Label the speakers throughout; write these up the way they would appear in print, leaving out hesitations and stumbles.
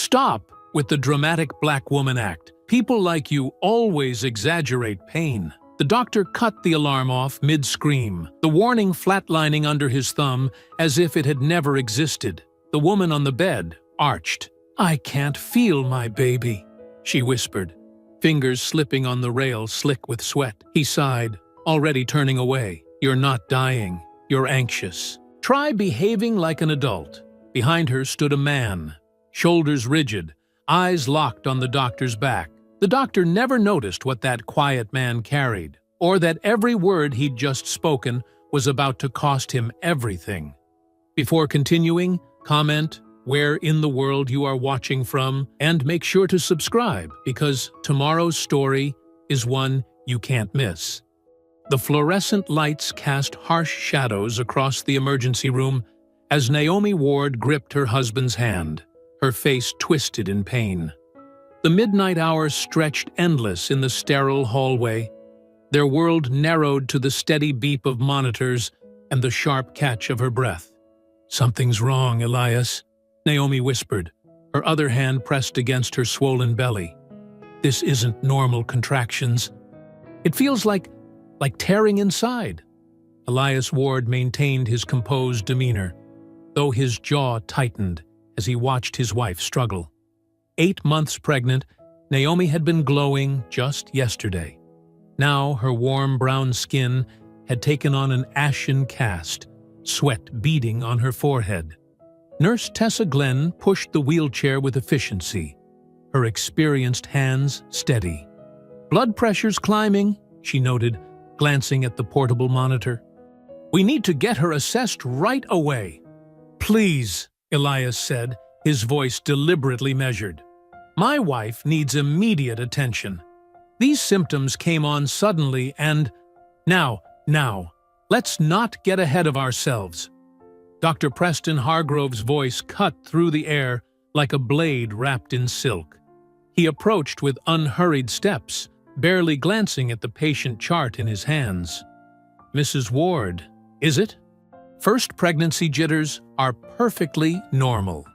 Speaker 1: Stop with the dramatic black woman act. People like you always exaggerate pain. The doctor cut the alarm off mid-scream, the warning flatlining under his thumb as if it had never existed. The woman on the bed arched. "I can't feel my baby," she whispered, fingers slipping on the rail slick with sweat. He sighed, already turning away. "You're not dying. You're anxious. Try behaving like an adult." Behind her stood a man, shoulders rigid, eyes locked on the doctor's back. The doctor never noticed what that quiet man carried, or that every word he'd just spoken was about to cost him everything. Before continuing, comment where in the world you are watching from, and make sure to subscribe because tomorrow's story is one you can't miss. The fluorescent lights cast harsh shadows across the emergency room as Naomi Ward gripped her husband's hand, her face twisted in pain. The midnight hours stretched endless in the sterile hallway. Their world narrowed to the steady beep of monitors and the sharp catch of her breath. "Something's wrong, Elias," Naomi whispered, her other hand pressed against her swollen belly. "This isn't normal contractions. It feels like tearing inside." Elias Ward maintained his composed demeanor, though his jaw tightened as he watched his wife struggle. 8 months pregnant, Naomi had been glowing just yesterday. Now her warm brown skin had taken on an ashen cast, sweat beading on her forehead. Nurse Tessa Glenn pushed the wheelchair with efficiency, her experienced hands steady. "Blood pressure's climbing," she noted, glancing at the portable monitor. "We need to get her assessed right away." "Please," Elias said, his voice deliberately measured. "My wife needs immediate attention. These symptoms came on suddenly and… Now, let's not get ahead of ourselves." Dr. Preston Hargrove's voice cut through the air like a blade wrapped in silk. He approached with unhurried steps, barely glancing at the patient chart in his hands. "Mrs. Ward, is it? First pregnancy jitters are perfectly normal."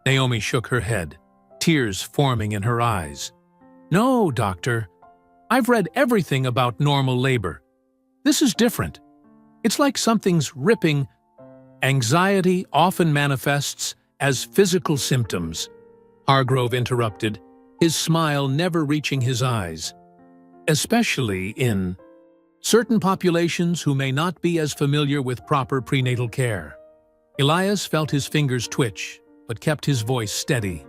Speaker 1: Naomi shook her head, tears forming in her eyes. "No, doctor. I've read everything about normal labor. This is different. It's like something's ripping." "Anxiety often manifests as physical symptoms," Hargrove interrupted, his smile never reaching his eyes. "Especially in certain populations who may not be as familiar with proper prenatal care." Elias felt his fingers twitch, but kept his voice steady.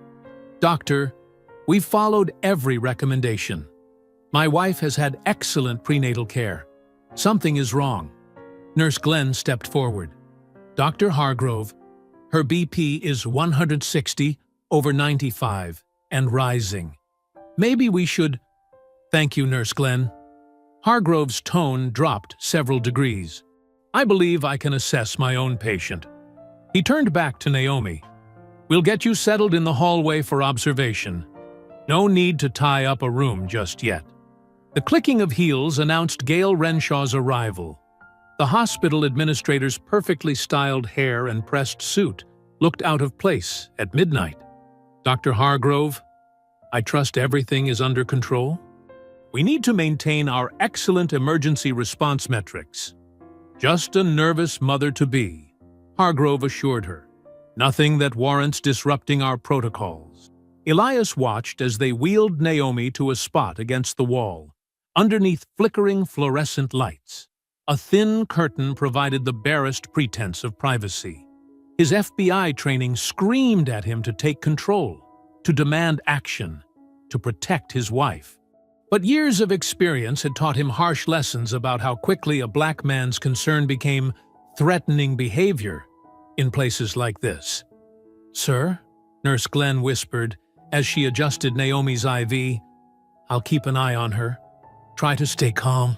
Speaker 1: "Doctor, we've followed every recommendation. My wife has had excellent prenatal care. Something is wrong." Nurse Glenn stepped forward. "Dr. Hargrove, her BP is 160/95 and rising. Maybe we should—" "Thank you, Nurse Glenn." Hargrove's tone dropped several degrees. "I believe I can assess my own patient." He turned back to Naomi. "We'll get you settled in the hallway for observation. No need to tie up a room just yet." The clicking of heels announced Gail Renshaw's arrival. The hospital administrator's perfectly styled hair and pressed suit looked out of place at midnight. "Dr. Hargrove, I trust everything is under control? We need to maintain our excellent emergency response metrics." "Just a nervous mother-to-be," Hargrove assured her. "Nothing that warrants disrupting our protocols." Elias watched as they wheeled Naomi to a spot against the wall, underneath flickering fluorescent lights. A thin curtain provided the barest pretense of privacy. His FBI training screamed at him to take control, to demand action, to protect his wife. But years of experience had taught him harsh lessons about how quickly a black man's concern became threatening behavior in places like this. "Sir," Nurse Glenn whispered as she adjusted Naomi's IV, "I'll keep an eye on her. Try to stay calm."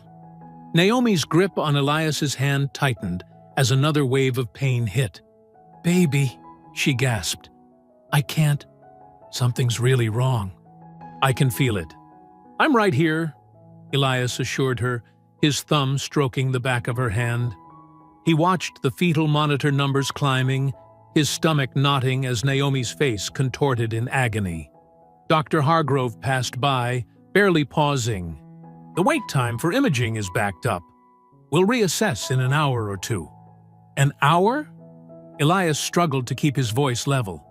Speaker 1: Naomi's grip on Elias's hand tightened as another wave of pain hit. "Baby," she gasped. "I can't. Something's really wrong." "I can feel it." "I'm right here," Elias assured her, his thumb stroking the back of her hand. He watched the fetal monitor numbers climbing, his stomach knotting as Naomi's face contorted in agony. Dr. Hargrove passed by, barely pausing. "The wait time for imaging is backed up. We'll reassess in an hour or two." "An hour?" Elias struggled to keep his voice level.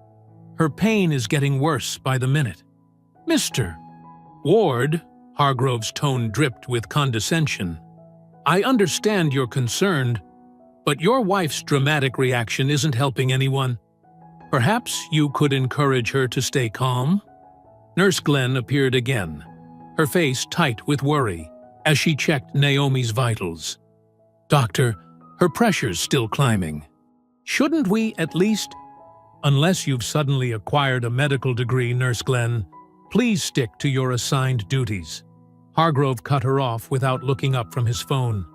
Speaker 1: "Her pain is getting worse by the minute." "Mr. Ward," Hargrove's tone dripped with condescension, "I understand you're concerned, but your wife's dramatic reaction isn't helping anyone. Perhaps you could encourage her to stay calm?" Nurse Glenn appeared again, her face tight with worry, as she checked Naomi's vitals. "Doctor, her pressure's still climbing. Shouldn't we at least—" "Unless you've suddenly acquired a medical degree, Nurse Glenn, please stick to your assigned duties." Hargrove cut her off without looking up from his phone.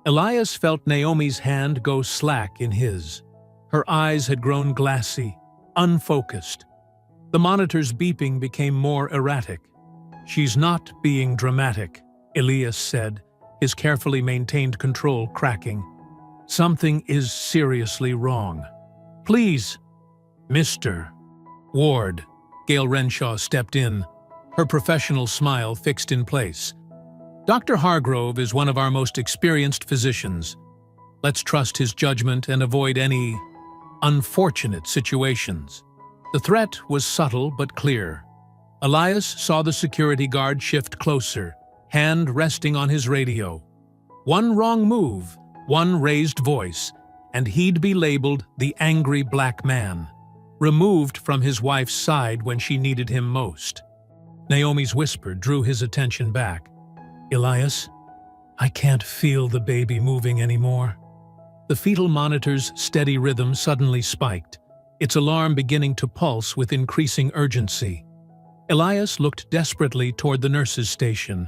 Speaker 1: Elias felt Naomi's hand go slack in his. Her eyes had grown glassy, unfocused. The monitor's beeping became more erratic. "She's not being dramatic," Elias said, his carefully maintained control cracking. "Something is seriously wrong. Please, Mr. Ward." Gail Renshaw stepped in, her professional smile fixed in place. "Dr. Hargrove is one of our most experienced physicians. Let's trust his judgment and avoid any unfortunate situations." The threat was subtle but clear. Elias saw the security guard shift closer, hand resting on his radio. One wrong move, one raised voice, and he'd be labeled the angry black man, removed from his wife's side when she needed him most. Naomi's whisper drew his attention back. "Elias, I can't feel the baby moving anymore." The fetal monitor's steady rhythm suddenly spiked, its alarm beginning to pulse with increasing urgency. Elias looked desperately toward the nurse's station,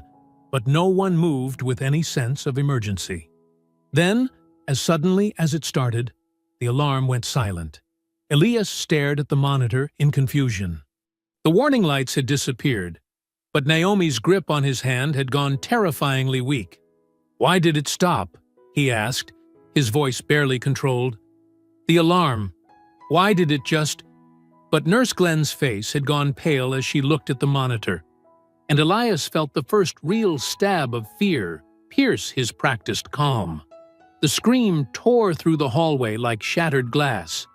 Speaker 1: but no one moved with any sense of emergency. Then, as suddenly as it started, the alarm went silent. Elias stared at the monitor in confusion. The warning lights had disappeared, but Naomi's grip on his hand had gone terrifyingly weak. "Why did it stop?" he asked, his voice barely controlled. "The alarm. Why did it just—" But Nurse Glenn's face had gone pale as she looked at the monitor, and Elias felt the first real stab of fear pierce his practiced calm. The scream tore through the hallway like shattered glass.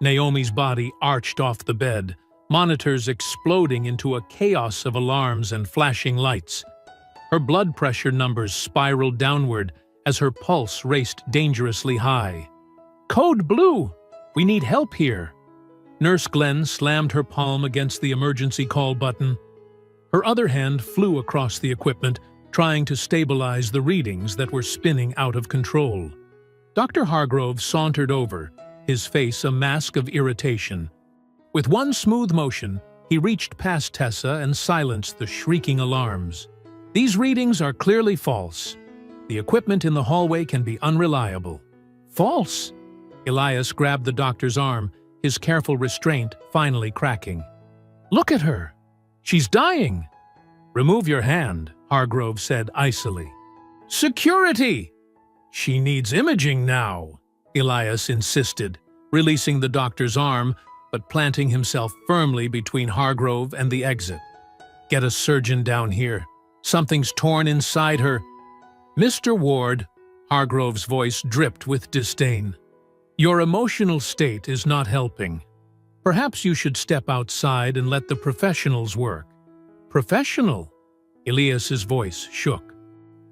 Speaker 1: Naomi's body arched off the bed, monitors exploding into a chaos of alarms and flashing lights. Her blood pressure numbers spiraled downward as her pulse raced dangerously high. "Code Blue! We need help here!" Nurse Glenn slammed her palm against the emergency call button. Her other hand flew across the equipment, trying to stabilize the readings that were spinning out of control. Dr. Hargrove sauntered over, his face a mask of irritation. With one smooth motion, he reached past Tessa and silenced the shrieking alarms. "These readings are clearly false. The equipment in the hallway can be unreliable." "False?" Elias grabbed the doctor's arm, his careful restraint finally cracking. "Look at her! She's dying!" "Remove your hand," Hargrove said icily. "Security!" "She needs imaging now," Elias insisted, releasing the doctor's arm but planting himself firmly between Hargrove and the exit. "Get a surgeon down here. Something's torn inside her." "Mr. Ward," Hargrove's voice dripped with disdain, "your emotional state is not helping. Perhaps you should step outside and let the professionals work." "Professional?" Elias's voice shook.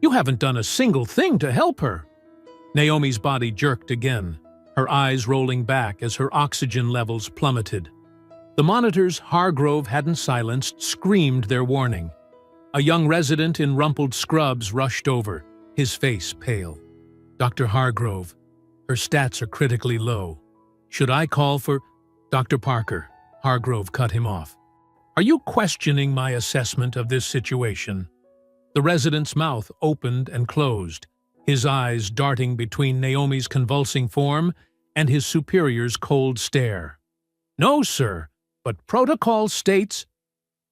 Speaker 1: "You haven't done a single thing to help her." Naomi's body jerked again, her eyes rolling back as her oxygen levels plummeted. The monitors Hargrove hadn't silenced screamed their warning. A young resident in rumpled scrubs rushed over, his face pale. "Dr. Hargrove, her stats are critically low. Should I call for—" "Dr. Parker," Hargrove cut him off. "Are you questioning my assessment of this situation?" The resident's mouth opened and closed, his eyes darting between Naomi's convulsing form and his superior's cold stare. "No, sir, but protocol states—"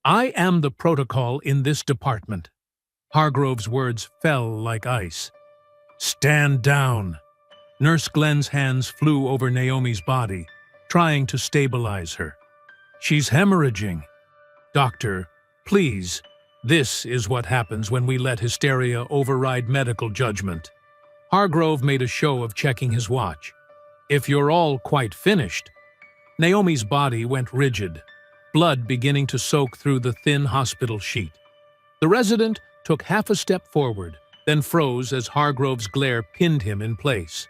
Speaker 1: "I am the protocol in this department." Hargrove's words fell like ice. "Stand down." Nurse Glenn's hands flew over Naomi's body, trying to stabilize her. "She's hemorrhaging." "Doctor, please. This is what happens when we let hysteria override medical judgment." Hargrove made a show of checking his watch. "If you're all quite finished." Naomi's body went rigid, blood beginning to soak through the thin hospital sheet. The resident took half a step forward, then froze as Hargrove's glare pinned him in place.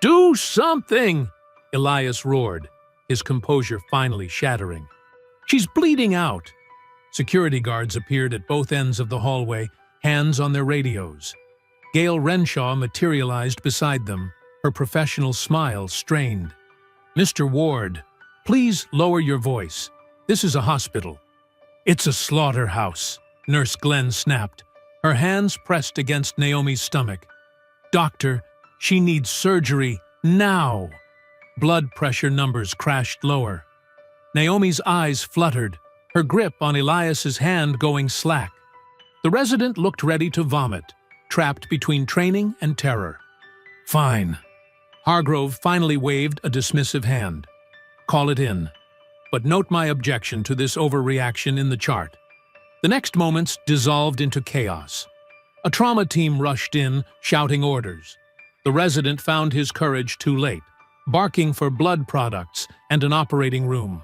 Speaker 1: "Do something!" Elias roared, his composure finally shattering. "She's bleeding out." Security guards appeared at both ends of the hallway, hands on their radios. Gail Renshaw materialized beside them, her professional smile strained. "Mr. Ward, please lower your voice. This is a hospital." "It's a slaughterhouse," Nurse Glenn snapped, her hands pressed against Naomi's stomach. "Doctor, she needs surgery now." Blood pressure numbers crashed lower. Naomi's eyes fluttered, her grip on Elias's hand going slack. The resident looked ready to vomit, trapped between training and terror. "Fine." Hargrove finally waved a dismissive hand. "Call it in. But note my objection to this overreaction in the chart." The next moments dissolved into chaos. A trauma team rushed in, shouting orders. The resident found his courage too late, barking for blood products and an operating room.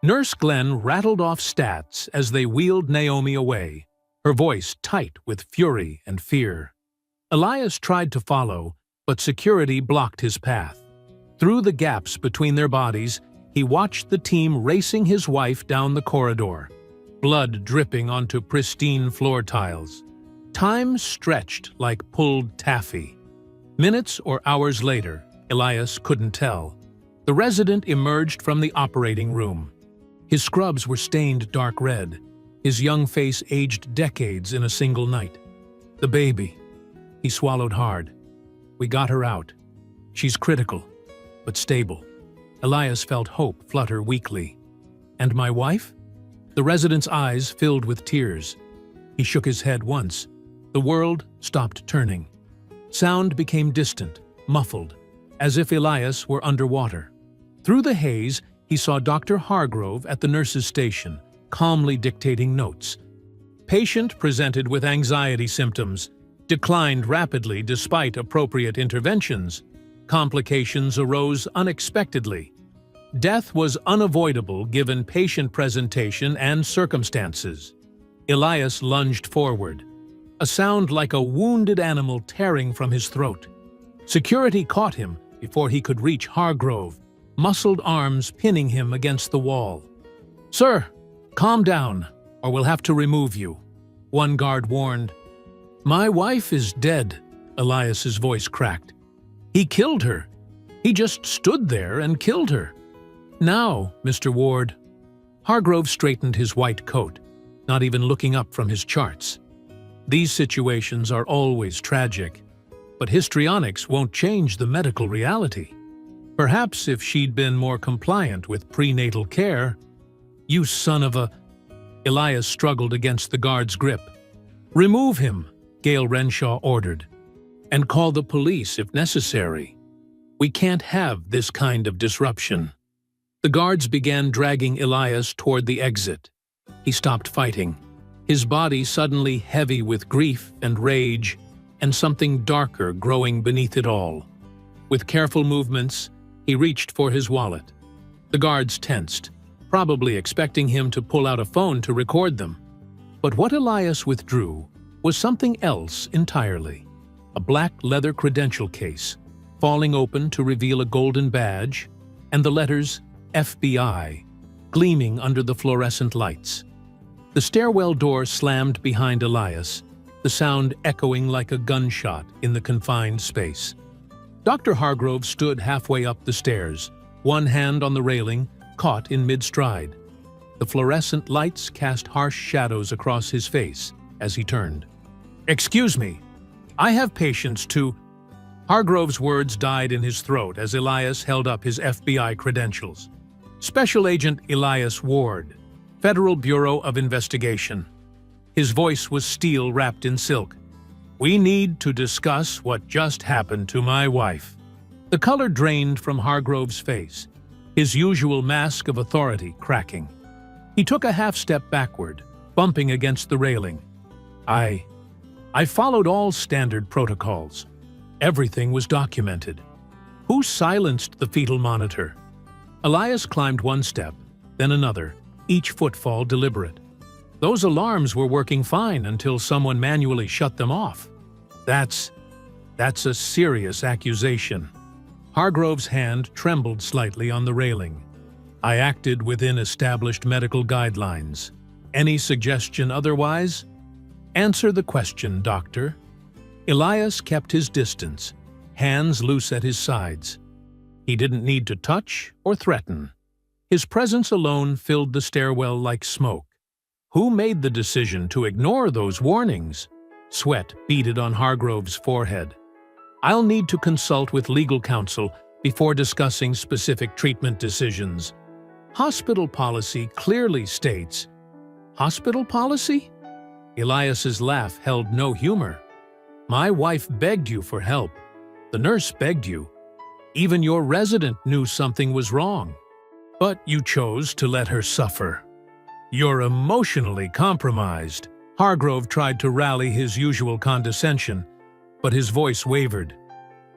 Speaker 1: Nurse Glenn rattled off stats as they wheeled Naomi away, her voice tight with fury and fear. Elias tried to follow, but security blocked his path. Through the gaps between their bodies, he watched the team racing his wife down the corridor, blood dripping onto pristine floor tiles. Time stretched like pulled taffy. Minutes or hours later, Elias couldn't tell, the resident emerged from the operating room. His scrubs were stained dark red, his young face aged decades in a single night. "The baby." He swallowed hard. "We got her out. She's critical, but stable." Elias felt hope flutter weakly. "And my wife?" The resident's eyes filled with tears. He shook his head once. The world stopped turning. Sound became distant, muffled, as if Elias were underwater. Through the haze, he saw Dr. Hargrove at the nurse's station, calmly dictating notes. Patient presented with anxiety symptoms, declined rapidly despite appropriate interventions. Complications arose unexpectedly. Death was unavoidable given patient presentation and circumstances. Elias lunged forward, a sound like a wounded animal tearing from his throat. Security caught him before he could reach Hargrove, muscled arms pinning him against the wall. "Sir, calm down, or we'll have to remove you," one guard warned. "My wife is dead," Elias's voice cracked. "He killed her. He just stood there and killed her." "Now, Mr. Ward." Hargrove straightened his white coat, not even looking up from his charts. "These situations are always tragic, but histrionics won't change the medical reality. Perhaps if she'd been more compliant with prenatal care—" "You son of a—" Elias struggled against the guard's grip. "Remove him," Gail Renshaw ordered, "and call the police if necessary. We can't have this kind of disruption." The guards began dragging Elias toward the exit. He stopped fighting, his body suddenly heavy with grief and rage, and something darker growing beneath it all. With careful movements, he reached for his wallet. The guards tensed, probably expecting him to pull out a phone to record them. But what Elias withdrew was something else entirely. A black leather credential case, falling open to reveal a golden badge, and the letters FBI gleaming under the fluorescent lights. The stairwell door slammed behind Elias, the sound echoing like a gunshot in the confined space. Dr. Hargrove stood halfway up the stairs, one hand on the railing, caught in mid-stride. The fluorescent lights cast harsh shadows across his face as he turned. "Excuse me, I have patients to—" Hargrove's words died in his throat as Elias held up his FBI credentials. "Special Agent Elias Ward, Federal Bureau of Investigation." His voice was steel wrapped in silk. "We need to discuss what just happened to my wife." The color drained from Hargrove's face. his usual mask of authority cracking. He took a half-step backward, bumping against the railing. I followed all standard protocols. Everything was documented. Who silenced the fetal monitor? Elias climbed one step, then another, each footfall deliberate. Those alarms were working fine until someone manually shut them off. That's a serious accusation. Hargrove's hand trembled slightly on the railing. I acted within established medical guidelines. Any suggestion otherwise? Answer the question, doctor. Elias kept his distance, hands loose at his sides. He didn't need to touch or threaten. His presence alone filled the stairwell like smoke. Who made the decision to ignore those warnings? Sweat beaded on Hargrove's forehead. I'll need to consult with legal counsel before discussing specific treatment decisions. Hospital policy clearly states... Hospital policy? Elias's laugh held no humor. My wife begged you for help. The nurse begged you. Even your resident knew something was wrong. But you chose to let her suffer. You're emotionally compromised. Hargrove tried to rally his usual condescension, but his voice wavered.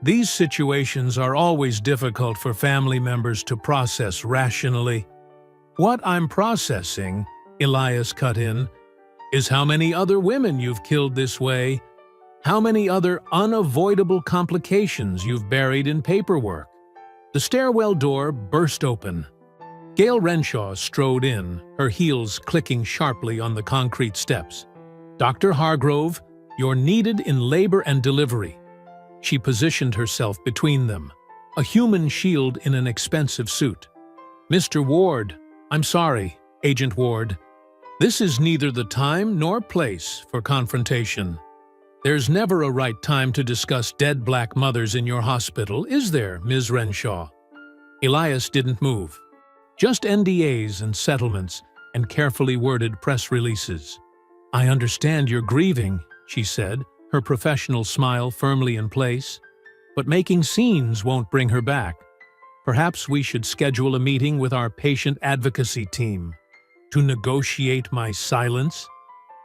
Speaker 1: These situations are always difficult for family members to process rationally. What I'm processing, Elias cut in, is how many other women you've killed this way, how many other unavoidable complications you've buried in paperwork. The stairwell door burst open. Gail Renshaw strode in, her heels clicking sharply on the concrete steps. Dr. Hargrove, you're needed in labor and delivery. She positioned herself between them, a human shield in an expensive suit. Mr. Ward, I'm sorry, Agent Ward. This is neither the time nor place for confrontation. There's never a right time to discuss dead black mothers in your hospital, is there, Ms. Renshaw? Elias didn't move. Just NDAs and settlements and carefully worded press releases. I understand you're grieving, she said, her professional smile firmly in place. But making scenes won't bring her back. Perhaps we should schedule a meeting with our patient advocacy team. To negotiate my silence?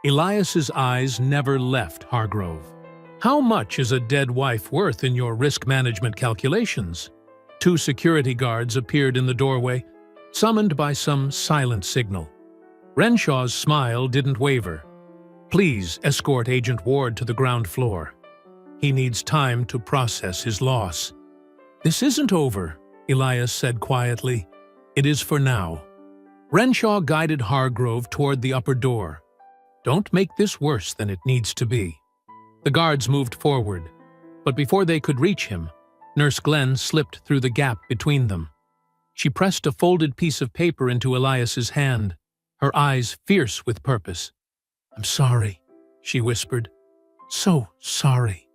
Speaker 1: Elias's eyes never left Hargrove. How much is a dead wife worth in your risk management calculations? Two security guards appeared in the doorway, summoned by some silent signal. Renshaw's smile didn't waver. Please escort Agent Ward to the ground floor. He needs time to process his loss. This isn't over, Elias said quietly. It is for now. Renshaw guided Hargrove toward the upper door. Don't make this worse than it needs to be. The guards moved forward, but before they could reach him, Nurse Glenn slipped through the gap between them. She pressed a folded piece of paper into Elias's hand, her eyes fierce with purpose. I'm sorry, she whispered. So sorry.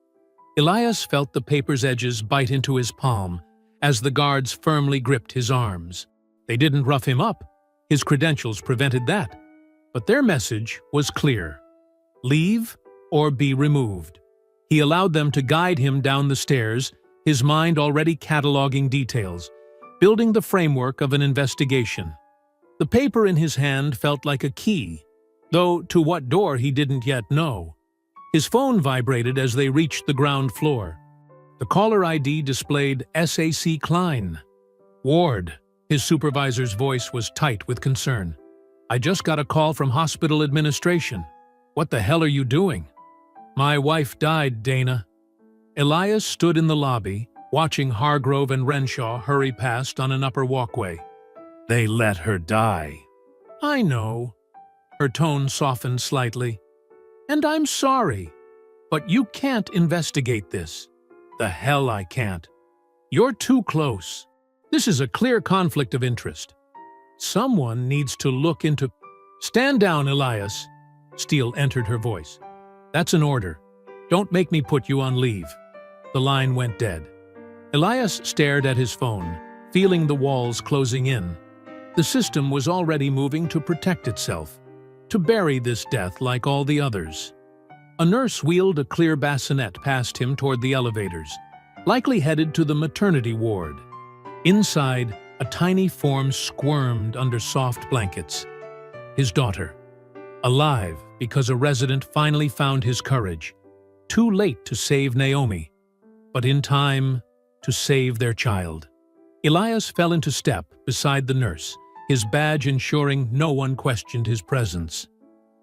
Speaker 1: Elias felt the paper's edges bite into his palm as the guards firmly gripped his arms. They didn't rough him up. His credentials prevented that. But their message was clear. Leave or be removed. He allowed them to guide him down the stairs, his mind already cataloging details, building the framework of an investigation. The paper in his hand felt like a key, though to what door he didn't yet know. His phone vibrated as they reached the ground floor. The caller ID displayed SAC Klein. Ward, his supervisor's voice was tight with concern. I just got a call from hospital administration. What the hell are you doing? My wife died, Dana. Elias stood in the lobby, watching Hargrove and Renshaw hurry past on an upper walkway. They let her die. I know. Her tone softened slightly. And I'm sorry, but you can't investigate this. The hell I can't. You're too close. This is a clear conflict of interest. Someone needs to look into... Stand down, Elias. Steele entered her voice. That's an order. Don't make me put you on leave. The line went dead. Elias stared at his phone, feeling the walls closing in. The system was already moving to protect itself, to bury this death like all the others. A nurse wheeled a clear bassinet past him toward the elevators, likely headed to the maternity ward. Inside, A tiny form squirmed under soft blankets. His daughter. Alive because a resident finally found his courage. Too late to save Naomi, but in time to save their child. Elias fell into step beside the nurse, his badge ensuring no one questioned his presence.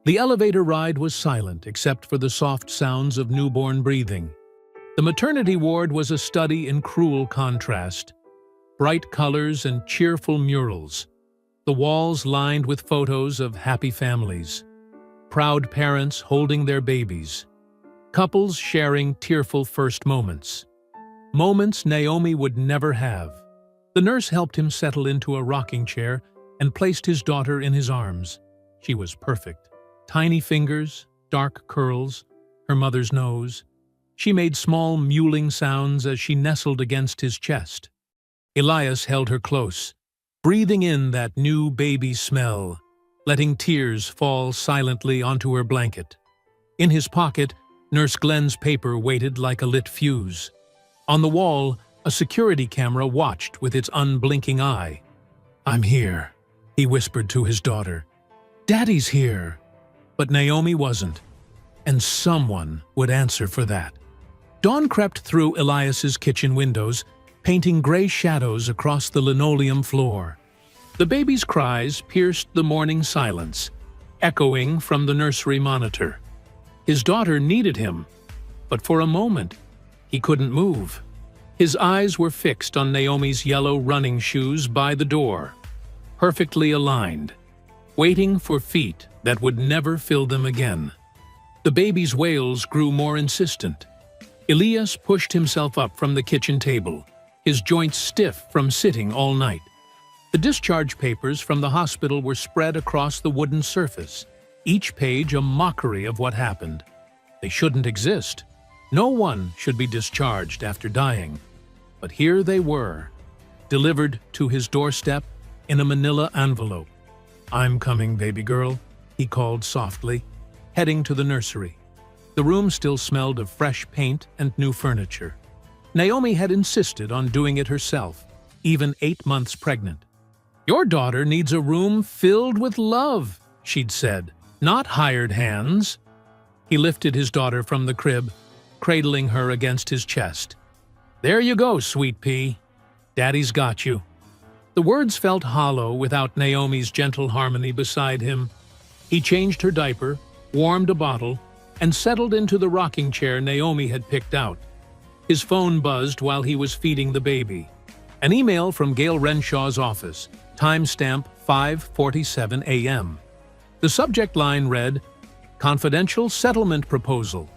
Speaker 1: The elevator ride was silent except for the soft sounds of newborn breathing. The maternity ward was a study in cruel contrast. Bright colors and cheerful murals. The walls lined with photos of happy families. Proud parents holding their babies. Couples sharing tearful first moments. Moments Naomi would never have. The nurse helped him settle into a rocking chair and placed his daughter in his arms. She was perfect. Tiny fingers, dark curls, her mother's nose. She made small mewling sounds as she nestled against his chest. Elias held her close, breathing in that new baby smell, letting tears fall silently onto her blanket. In his pocket, Nurse Glenn's paper waited like a lit fuse. On the wall, a security camera watched with its unblinking eye. "I'm here," he whispered to his daughter. "Daddy's here." But Naomi wasn't, and someone would answer for that. Dawn crept through Elias's kitchen windows, painting gray shadows across the linoleum floor. The baby's cries pierced the morning silence, echoing from the nursery monitor. His daughter needed him, but for a moment, he couldn't move. His eyes were fixed on Naomi's yellow running shoes by the door, perfectly aligned, waiting for feet that would never fill them again. The baby's wails grew more insistent. Elias pushed himself up from the kitchen table, his joints stiff from sitting all night. The discharge papers from the hospital were spread across the wooden surface, each page a mockery of what happened. They shouldn't exist. No one should be discharged after dying. But here they were, delivered to his doorstep in a manila envelope. "I'm coming, baby girl," he called softly, heading to the nursery. The room still smelled of fresh paint and new furniture. Naomi had insisted on doing it herself, even 8 months pregnant. "Your daughter needs a room filled with love," she'd said, "not hired hands." He lifted his daughter from the crib, cradling her against his chest. "There you go, sweet pea. Daddy's got you." The words felt hollow without Naomi's gentle harmony beside him. He changed her diaper, warmed a bottle, and settled into the rocking chair Naomi had picked out. His phone buzzed while he was feeding the baby. An email from Gail Renshaw's office, timestamp 5:47 a.m. The subject line read, "Confidential settlement proposal.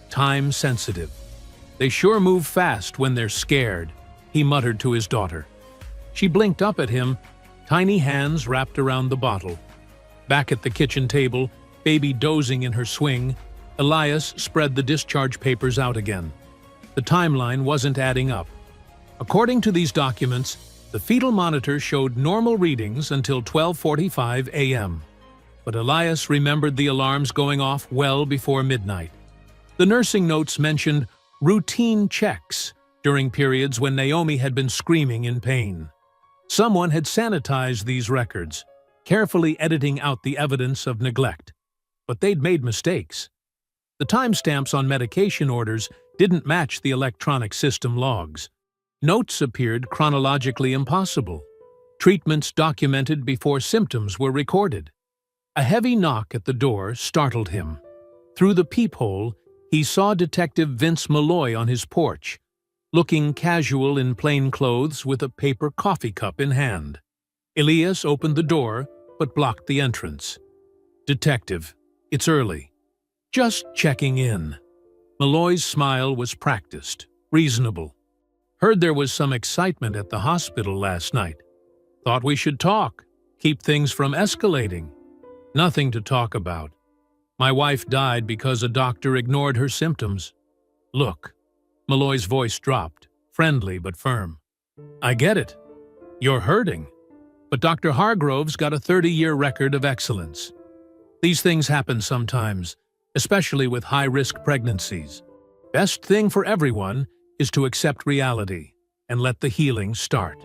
Speaker 1: Time sensitive." "They sure move fast when they're scared," he muttered to his daughter. She blinked up at him, tiny hands wrapped around the bottle. Back at the kitchen table, baby dozing in her swing, Elias spread the discharge papers out again. The timeline wasn't adding up. According to these documents, the fetal monitor showed normal readings until 12:45 a.m. But Elias remembered the alarms going off well before midnight. The nursing notes mentioned routine checks during periods when Naomi had been screaming in pain. Someone had sanitized these records, carefully editing out the evidence of neglect. But they'd made mistakes. The timestamps on medication orders didn't match the electronic system logs. Notes appeared chronologically impossible. Treatments documented before symptoms were recorded. A heavy knock at the door startled him. Through the peephole, he saw Detective Vince Malloy on his porch, looking casual in plain clothes with a paper coffee cup in hand. Elias opened the door, but blocked the entrance. "Detective, it's early. Just checking in." Malloy's smile was practiced, reasonable. "Heard there was some excitement at the hospital last night. Thought we should talk, keep things from escalating." "Nothing to talk about. My wife died because a doctor ignored her symptoms." "Look," Malloy's voice dropped, friendly but firm. "I get it. You're hurting. But Dr. Hargrove's got a 30-year record of excellence. These things happen sometimes, especially with high-risk pregnancies. Best thing for everyone is to accept reality and let the healing start."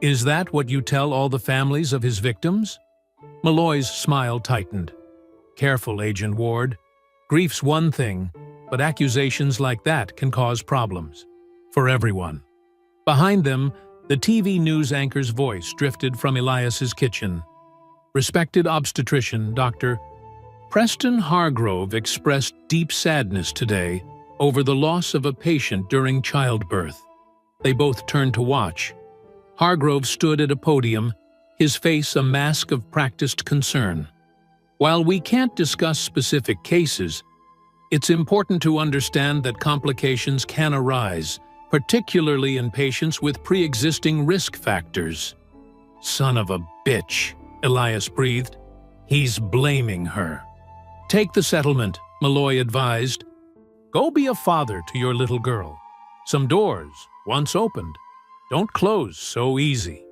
Speaker 1: Is that what you tell all the families of his victims? Malloy's smile tightened. Careful, Agent Ward. Grief's one thing, but accusations like that can cause problems. For everyone. Behind them, the TV news anchor's voice drifted from Elias's kitchen. Respected obstetrician, Dr. Preston Hargrove expressed deep sadness today over the loss of a patient during childbirth. They both turned to watch. Hargrove stood at a podium, his face a mask of practiced concern. While we can't discuss specific cases, it's important to understand that complications can arise, particularly in patients with pre-existing risk factors. Son of a bitch, Elias breathed. He's blaming her. Take the settlement, Malloy advised. Go be a father to your little girl. Some doors, once opened, don't close so easy.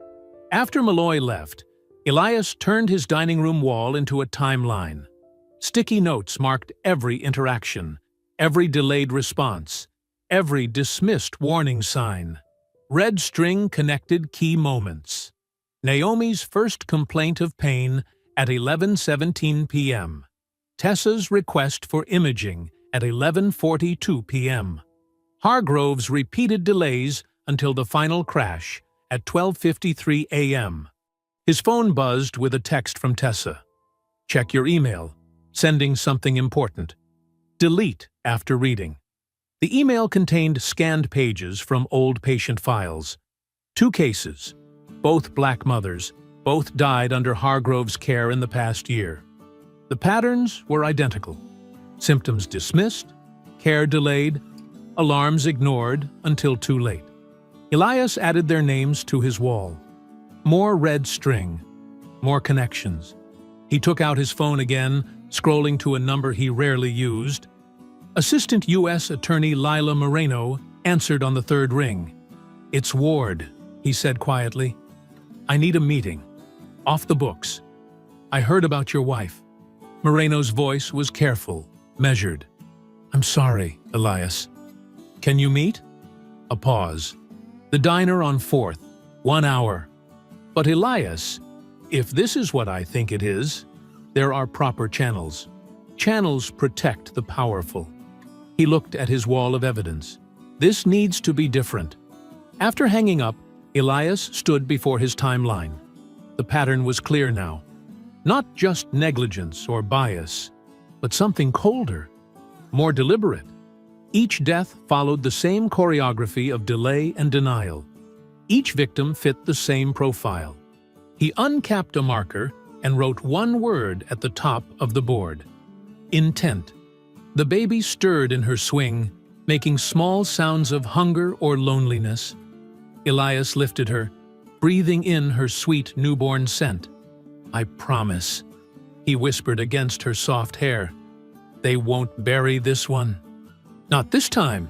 Speaker 1: After Malloy left, Elias turned his dining room wall into a timeline. Sticky notes marked every interaction, every delayed response, every dismissed warning sign. Red string connected key moments. Naomi's first complaint of pain at 11:17 p.m. Tessa's request for imaging at 11:42 p.m. Hargrove's repeated delays until the final crash at 12:53 a.m. His phone buzzed with a text from Tessa. Check your email. Sending something important. Delete after reading. The email contained scanned pages from old patient files. 2 cases. Both black mothers. Both died under Hargrove's care in the past year. The patterns were identical. Symptoms dismissed, care delayed, alarms ignored until too late. Elias added their names to his wall. More red string, more connections. He took out his phone again, scrolling to a number he rarely used. Assistant U.S. Attorney Lila Moreno answered on the 3rd ring. It's Ward, he said quietly. I need a meeting. Off the books. I heard about your wife. Moreno's voice was careful, measured. I'm sorry, Elias. Can you meet? A pause. The diner on 4th, 1 hour. But Elias, if this is what I think it is, there are proper channels. Channels protect the powerful. He looked at his wall of evidence. This needs to be different. After hanging up, Elias stood before his timeline. The pattern was clear now. Not just negligence or bias, but something colder, more deliberate. Each death followed the same choreography of delay and denial. Each victim fit the same profile. He uncapped a marker and wrote one word at the top of the board. Intent. The baby stirred in her swing, making small sounds of hunger or loneliness. Elias lifted her, breathing in her sweet newborn scent. I promise, he whispered against her soft hair. They won't bury this one. Not this time.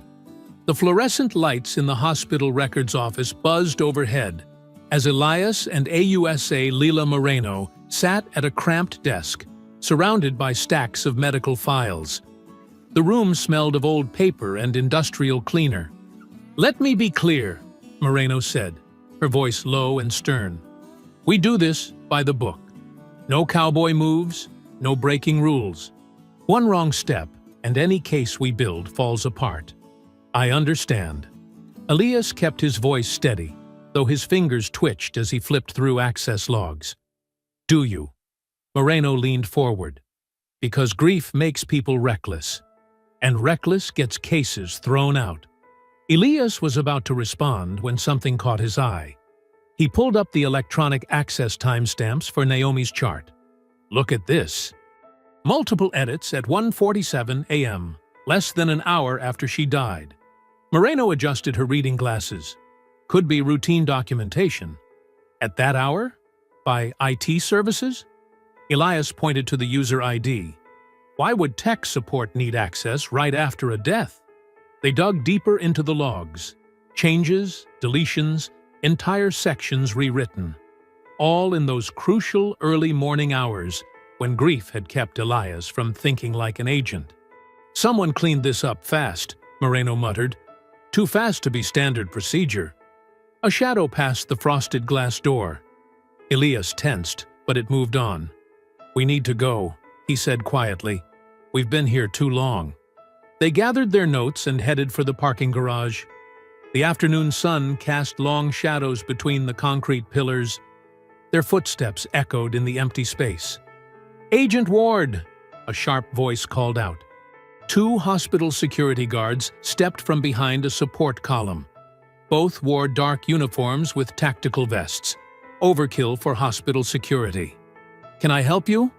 Speaker 1: The fluorescent lights in the hospital records office buzzed overhead as Elias and AUSA Lila Moreno sat at a cramped desk, surrounded by stacks of medical files. The room smelled of old paper and industrial cleaner. Let me be clear, Moreno said, her voice low and stern. We do this by the book. No cowboy moves, no breaking rules. One wrong step, and any case we build falls apart. I understand. Elias kept his voice steady, though his fingers twitched as he flipped through access logs. Do you? Moreno leaned forward. Because grief makes people reckless, and reckless gets cases thrown out. Elias was about to respond when something caught his eye. He pulled up the electronic access timestamps for Naomi's chart. Look at this. Multiple edits at 1:47 a.m., less than an hour after she died. Moreno adjusted her reading glasses. Could be routine documentation. At that hour? By IT services? Elias pointed to the user ID. Why would tech support need access right after a death? They dug deeper into the logs. Changes, deletions, entire sections rewritten. All in those crucial early morning hours when grief had kept Elias from thinking like an agent. Someone cleaned this up fast, Moreno muttered. Too fast to be standard procedure. A shadow passed the frosted glass door. Elias tensed, but it moved on. "We need to go," he said quietly. "We've been here too long." They gathered their notes and headed for the parking garage. The afternoon sun cast long shadows between the concrete pillars. Their footsteps echoed in the empty space. "Agent Ward!" a sharp voice called out. Two hospital security guards stepped from behind a support column. Both wore dark uniforms with tactical vests, overkill for hospital security. "Can I help you?"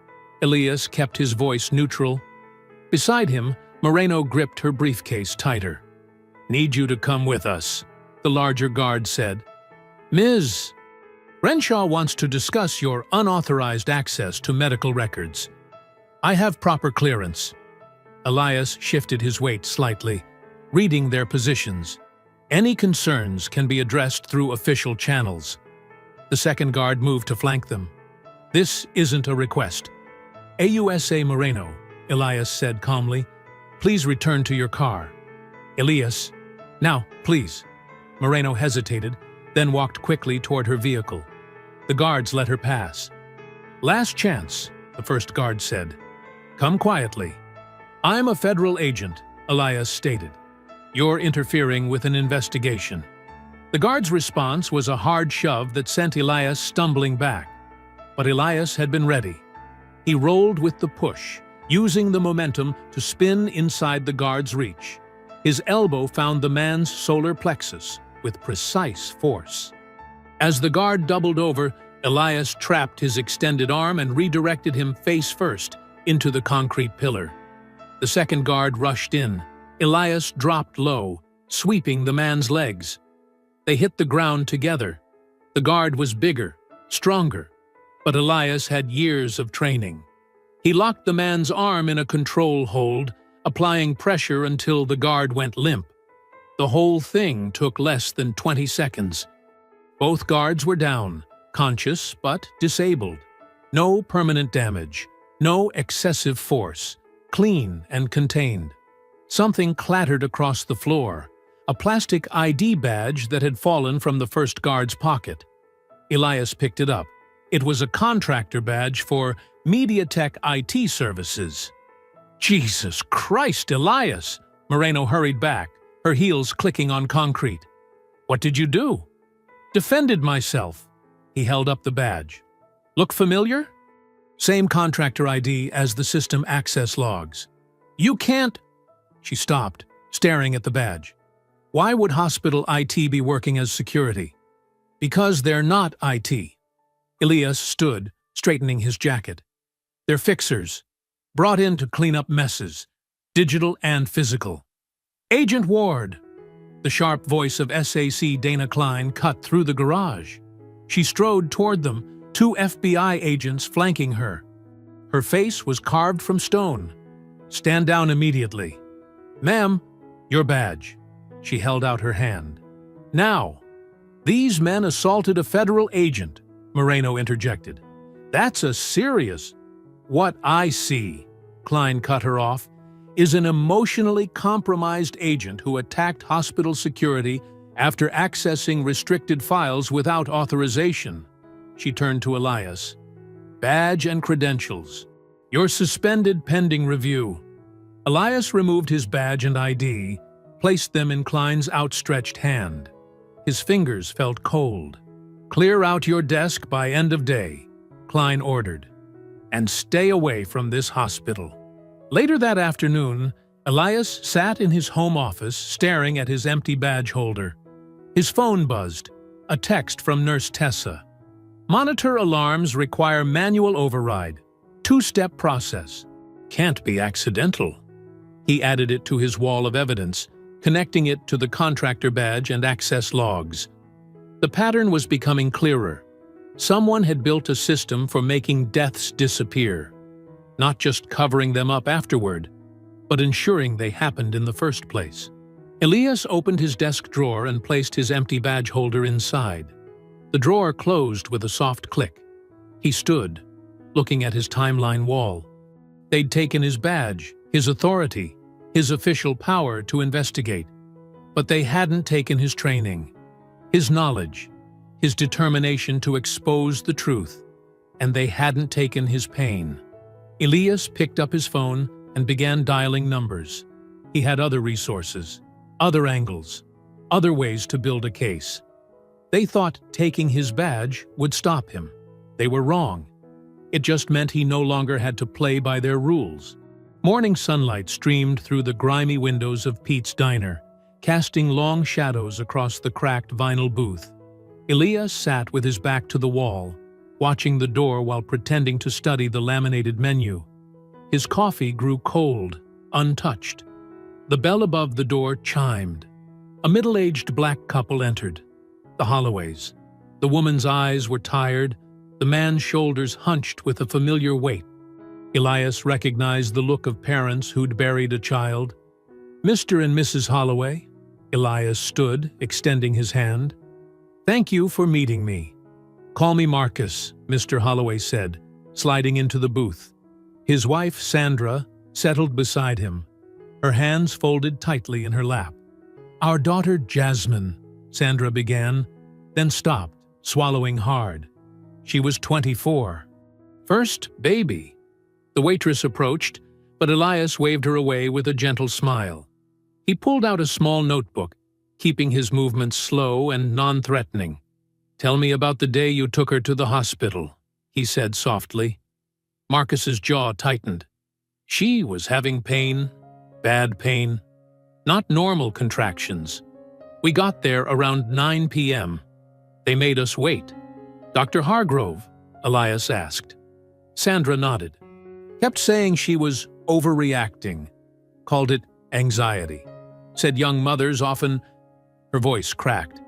Speaker 1: Elias kept his voice neutral. Beside him, Moreno gripped her briefcase tighter. "Need you to come with us," the larger guard said. "Ms. Renshaw wants to discuss your unauthorized access to medical records. I have proper clearance." Elias shifted his weight slightly, reading their positions. Any concerns can be addressed through official channels. The second guard moved to flank them. "This isn't a request." "AUSA Moreno," Elias said calmly. "Please return to your car." "Elias, now, please." Moreno hesitated, then walked quickly toward her vehicle. The guards let her pass. "Last chance," the first guard said. "Come quietly." "I'm a federal agent," Elias stated. "You're interfering with an investigation." The guard's response was a hard shove that sent Elias stumbling back. But Elias had been ready. He rolled with the push, using the momentum to spin inside the guard's reach. His elbow found the man's solar plexus with precise force. As the guard doubled over, Elias trapped his extended arm and redirected him face first into the concrete pillar. The second guard rushed in. Elias dropped low, sweeping the man's legs. They hit the ground together. The guard was bigger, stronger, but Elias had years of training. He locked the man's arm in a control hold, applying pressure until the guard went limp. The whole thing took less than 20 seconds. Both guards were down, conscious but disabled. No permanent damage, no excessive force, clean and contained. Something clattered across the floor, a plastic ID badge that had fallen from the first guard's pocket. Elias picked it up. It was a contractor badge for MediaTek IT services. "Jesus Christ, Elias!" Moreno hurried back, her heels clicking on concrete. "What did you do?" "Defended myself." He held up the badge. "Look familiar?" "Same contractor ID as the system access logs." "You can't—" She stopped, staring at the badge. "Why would hospital IT be working as security?" "Because they're not IT." Elias stood, straightening his jacket. "They're fixers, brought in to clean up messes, digital and physical." "Agent Ward!" The sharp voice of SAC Dana Klein cut through the garage. She strode toward them, two FBI agents flanking her. Her face was carved from stone. "Stand down immediately." "Ma'am, your badge." She held out her hand. "Now, these men assaulted a federal agent," Moreno interjected. "That's a serious—" "What I see," Klein cut her off, "is an emotionally compromised agent who attacked hospital security after accessing restricted files without authorization." She turned to Elias. "Badge and credentials. You're suspended pending review." Elias removed his badge and ID, placed them in Klein's outstretched hand. His fingers felt cold. "Clear out your desk by end of day," Klein ordered. "And stay away from this hospital." Later that afternoon, Elias sat in his home office staring at his empty badge holder. His phone buzzed, a text from Nurse Tessa. "Monitor alarms require manual override. Two-step process. Can't be accidental." He added it to his wall of evidence, connecting it to the contractor badge and access logs. The pattern was becoming clearer. Someone had built a system for making deaths disappear, not just covering them up afterward, but ensuring they happened in the first place. Elias opened his desk drawer and placed his empty badge holder inside. The drawer closed with a soft click. He stood, looking at his timeline wall. They'd taken his badge, his authority, his official power to investigate, but they hadn't taken his training. His knowledge, his determination to expose the truth, and they hadn't taken his pain. Elias picked up his phone and began dialing numbers. He had other resources, other angles, other ways to build a case. They thought taking his badge would stop him. They were wrong. It just meant he no longer had to play by their rules. Morning sunlight streamed through the grimy windows of Pete's Diner, casting long shadows across the cracked vinyl booth. Elias sat with his back to the wall, watching the door while pretending to study the laminated menu. His coffee grew cold, untouched. The bell above the door chimed. A middle-aged black couple entered. The Holloways. The woman's eyes were tired, the man's shoulders hunched with a familiar weight. Elias recognized the look of parents who'd buried a child. "Mr. and Mrs. Holloway." Elias stood, extending his hand. "Thank you for meeting me." "Call me Marcus," Mr. Holloway said, sliding into the booth. His wife, Sandra, settled beside him, her hands folded tightly in her lap. "Our daughter, Jasmine," Sandra began, then stopped, swallowing hard. She was 24. "First baby." The waitress approached, but Elias waved her away with a gentle smile. He pulled out a small notebook, keeping his movements slow and non-threatening. "Tell me about the day you took her to the hospital," he said softly. Marcus's jaw tightened. She was having pain, bad pain, not normal contractions. "We got there around 9 p.m. They made us wait." "Dr. Hargrove?" Elias asked. Sandra nodded. "Kept saying she was overreacting. Called it anxiety. Said young mothers often," her voice cracked,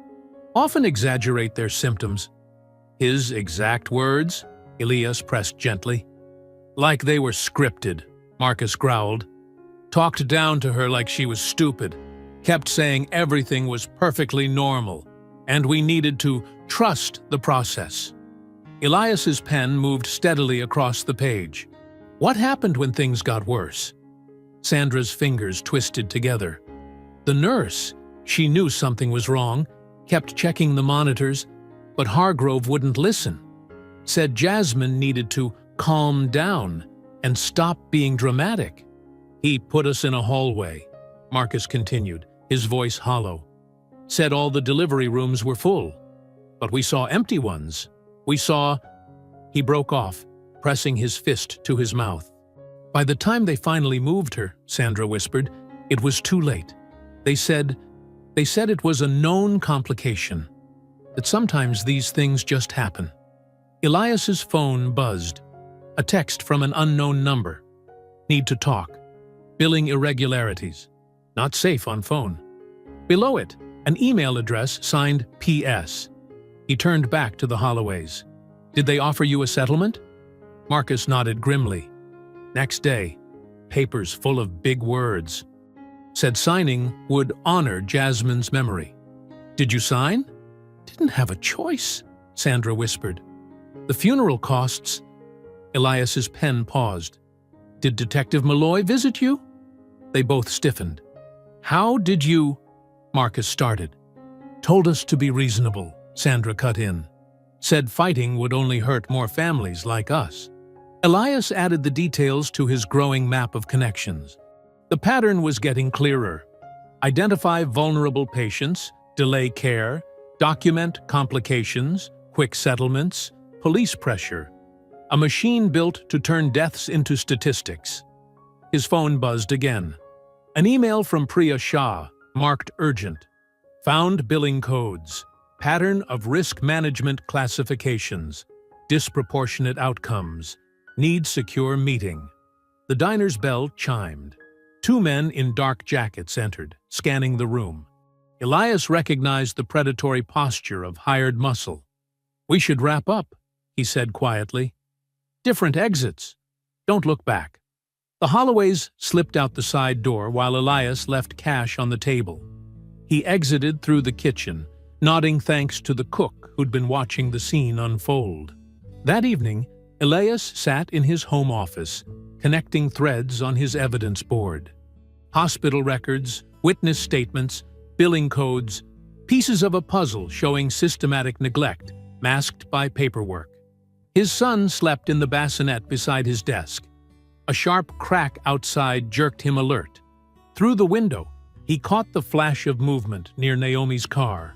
Speaker 1: "often exaggerate their symptoms." "His exact words?" Elias pressed gently. "Like they were scripted," Marcus growled. "Talked down to her like she was stupid. Kept saying everything was perfectly normal, and we needed to trust the process." Elias's pen moved steadily across the page. "What happened when things got worse?" Sandra's fingers twisted together. "The nurse, she knew something was wrong, kept checking the monitors, but Hargrove wouldn't listen. Said Jasmine needed to calm down and stop being dramatic. He put us in a hallway," Marcus continued, his voice hollow. "Said all the delivery rooms were full, but we saw empty ones. We saw—" He broke off, pressing his fist to his mouth. "By the time they finally moved her," Sandra whispered, "it was too late. They said it was a known complication, that sometimes these things just happen." Elias's phone buzzed. A text from an unknown number. "Need to talk. Billing irregularities. Not safe on phone." Below it, an email address signed P.S. He turned back to the Holloways. "Did they offer you a settlement?" Marcus nodded grimly. Next day, papers full of big words. Said signing would honor Jasmine's memory. "Did you sign?" "Didn't have a choice," Sandra whispered. "The funeral costs—" Elias's pen paused. "Did Detective Malloy visit you?" They both stiffened. "How did you—" Marcus started. "Told us to be reasonable," Sandra cut in. "Said fighting would only hurt more families like us." Elias added the details to his growing map of connections. The pattern was getting clearer. Identify vulnerable patients, delay care, document complications, quick settlements, police pressure. A machine built to turn deaths into statistics. His phone buzzed again. An email from Priya Shah, marked urgent. Found billing codes. Pattern of risk management classifications. Disproportionate outcomes. Need secure meeting. The diner's bell chimed. 2 men in dark jackets entered, scanning the room. Elias recognized the predatory posture of hired muscle. "We should wrap up," he said quietly. "Different exits. Don't look back." The Holloways slipped out the side door while Elias left cash on the table. He exited through the kitchen, nodding thanks to the cook who'd been watching the scene unfold. That evening, Elias sat in his home office, connecting threads on his evidence board. Hospital records, witness statements, billing codes, pieces of a puzzle showing systematic neglect, masked by paperwork. His son slept in the bassinet beside his desk. A sharp crack outside jerked him alert. Through the window, he caught the flash of movement near Naomi's car,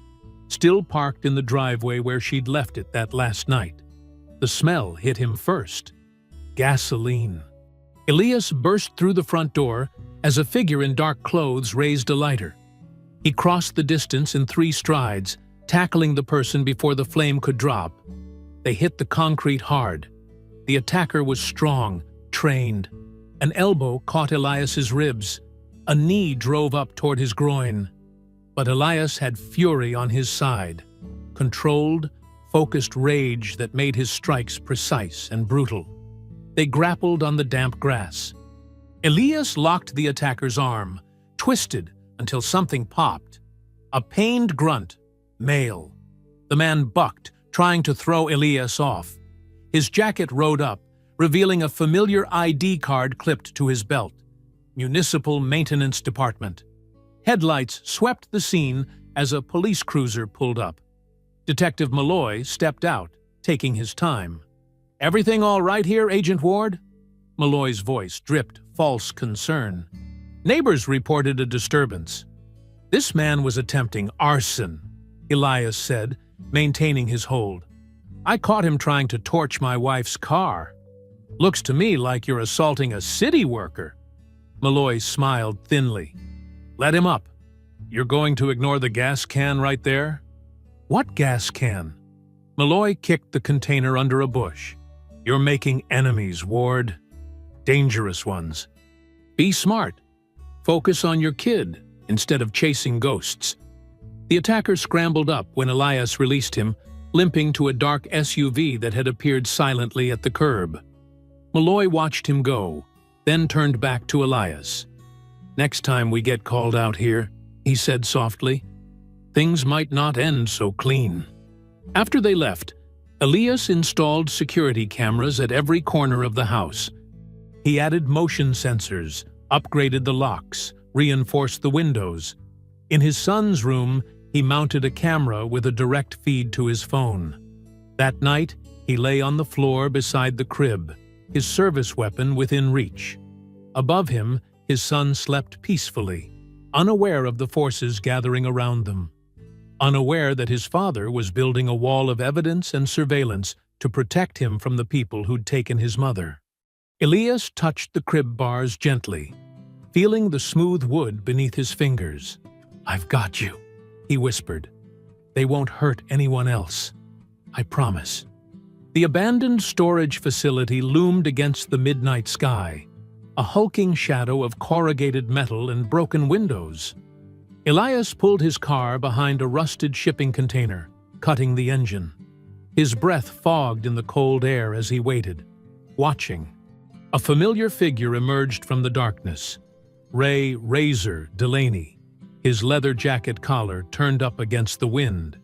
Speaker 1: still parked in the driveway where she'd left it that last night. The smell hit him first. Gasoline. Elias burst through the front door as a figure in dark clothes raised a lighter. He crossed the distance in 3 strides, tackling the person before the flame could drop. They hit the concrete hard. The attacker was strong, trained. An elbow caught Elias's ribs. A knee drove up toward his groin. But Elias had fury on his side, controlled, focused rage that made his strikes precise and brutal. They grappled on the damp grass. Elias locked the attacker's arm, twisted until something popped. A pained grunt, male. The man bucked, trying to throw Elias off. His jacket rode up, revealing a familiar ID card clipped to his belt. Municipal Maintenance Department. Headlights swept the scene as a police cruiser pulled up. Detective Malloy stepped out, taking his time. "Everything all right here, Agent Ward?" Malloy's voice dripped false concern. Neighbors reported a disturbance. "This man was attempting arson," Elias said, maintaining his hold. "I caught him trying to torch my wife's car. Looks to me like you're assaulting a city worker." Malloy smiled thinly. "Let him up. You're going to ignore the gas can right there?" "What gas can?" Malloy kicked the container under a bush. "You're making enemies, Ward. Dangerous ones. Be smart. Focus on your kid instead of chasing ghosts." The attacker scrambled up when Elias released him, limping to a dark SUV that had appeared silently at the curb. Malloy watched him go, then turned back to Elias. "Next time we get called out here," he said softly, "things might not end so clean." After they left, Elias installed security cameras at every corner of the house. He added motion sensors, upgraded the locks, reinforced the windows. In his son's room, he mounted a camera with a direct feed to his phone. That night, he lay on the floor beside the crib, his service weapon within reach. Above him, his son slept peacefully, unaware of the forces gathering around them, unaware that his father was building a wall of evidence and surveillance to protect him from the people who'd taken his mother. Elias touched the crib bars gently, feeling the smooth wood beneath his fingers. "I've got you," he whispered. "They won't hurt anyone else. I promise." The abandoned storage facility loomed against the midnight sky, a hulking shadow of corrugated metal and broken windows. Elias pulled his car behind a rusted shipping container, cutting the engine. His breath fogged in the cold air as he waited, watching. A familiar figure emerged from the darkness. Ray "Razor" Delaney, his leather jacket collar turned up against the wind.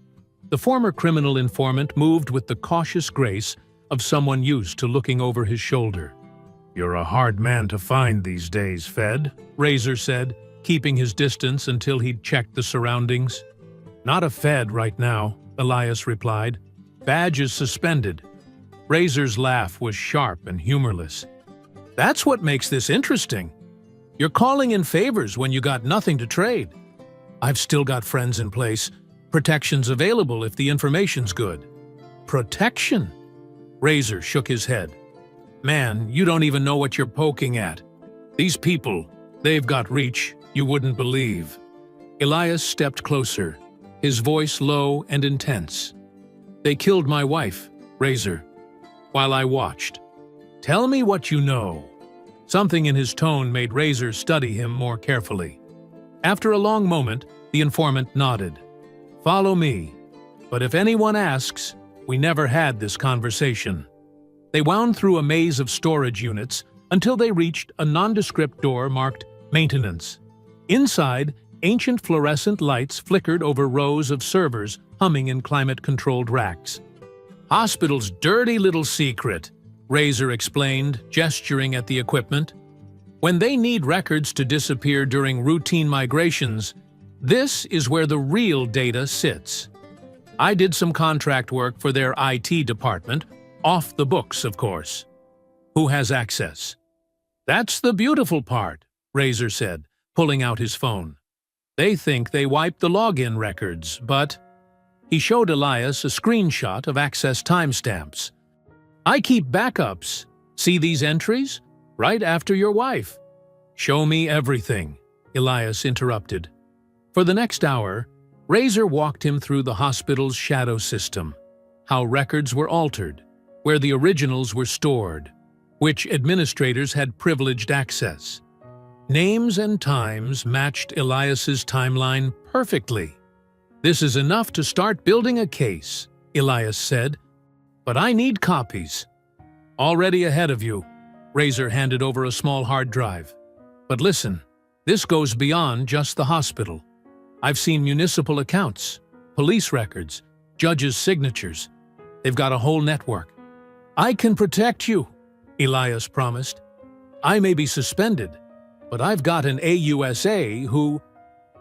Speaker 1: The former criminal informant moved with the cautious grace of someone used to looking over his shoulder. "You're a hard man to find these days, Fed," Razor said, keeping his distance until he'd checked the surroundings. "Not a Fed right now," Elias replied. "Badge is suspended." Razor's laugh was sharp and humorless. "That's what makes this interesting. You're calling in favors when you got nothing to trade. I've still got friends in place. Protection's available if the information's good." "Protection?" Razor shook his head. "Man, you don't even know what you're poking at. These people, they've got reach you wouldn't believe." Elias stepped closer, his voice low and intense. "They killed my wife, Razor, while I watched. Tell me what you know." Something in his tone made Razor study him more carefully. After a long moment, the informant nodded. "Follow me. But if anyone asks, we never had this conversation." They wound through a maze of storage units until they reached a nondescript door marked Maintenance. Inside, ancient fluorescent lights flickered over rows of servers humming in climate-controlled racks. "Hospital's dirty little secret," Razor explained, gesturing at the equipment. "When they need records to disappear during routine migrations, This is where the real data sits. I did some contract work for their IT department, off the books, of course. Who has access? That's the beautiful part, Razor said, pulling out his phone. They think they wiped the login records, but... He showed Elias a screenshot of access timestamps. I keep backups. See these entries? Right after your wife. Show me everything, Elias interrupted. For the next hour, Razor walked him through the hospital's shadow system, how records were altered, where the originals were stored, which administrators had privileged access. Names and times matched Elias's timeline perfectly. This is enough to start building a case, Elias said. But I need copies. Already ahead of you, Razor handed over a small hard drive. But listen, this goes beyond just the hospital. I've seen municipal accounts, police records, judges' signatures. They've got a whole network. I can protect you, Elias promised. I may be suspended, but I've got an AUSA who...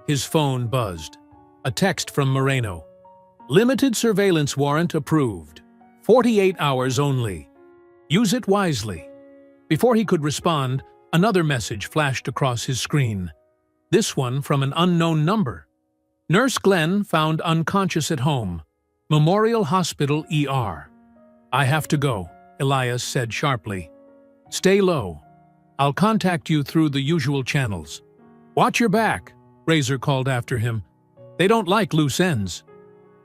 Speaker 1: His phone buzzed. A text from Moreno. Limited surveillance warrant approved. 48 hours only. Use it wisely. Before he could respond, another message flashed across his screen. This one from an unknown number. Nurse Glenn found unconscious at home. Memorial Hospital ER. I have to go, Elias said sharply. Stay low. I'll contact you through the usual channels. Watch your back, Razor called after him. They don't like loose ends.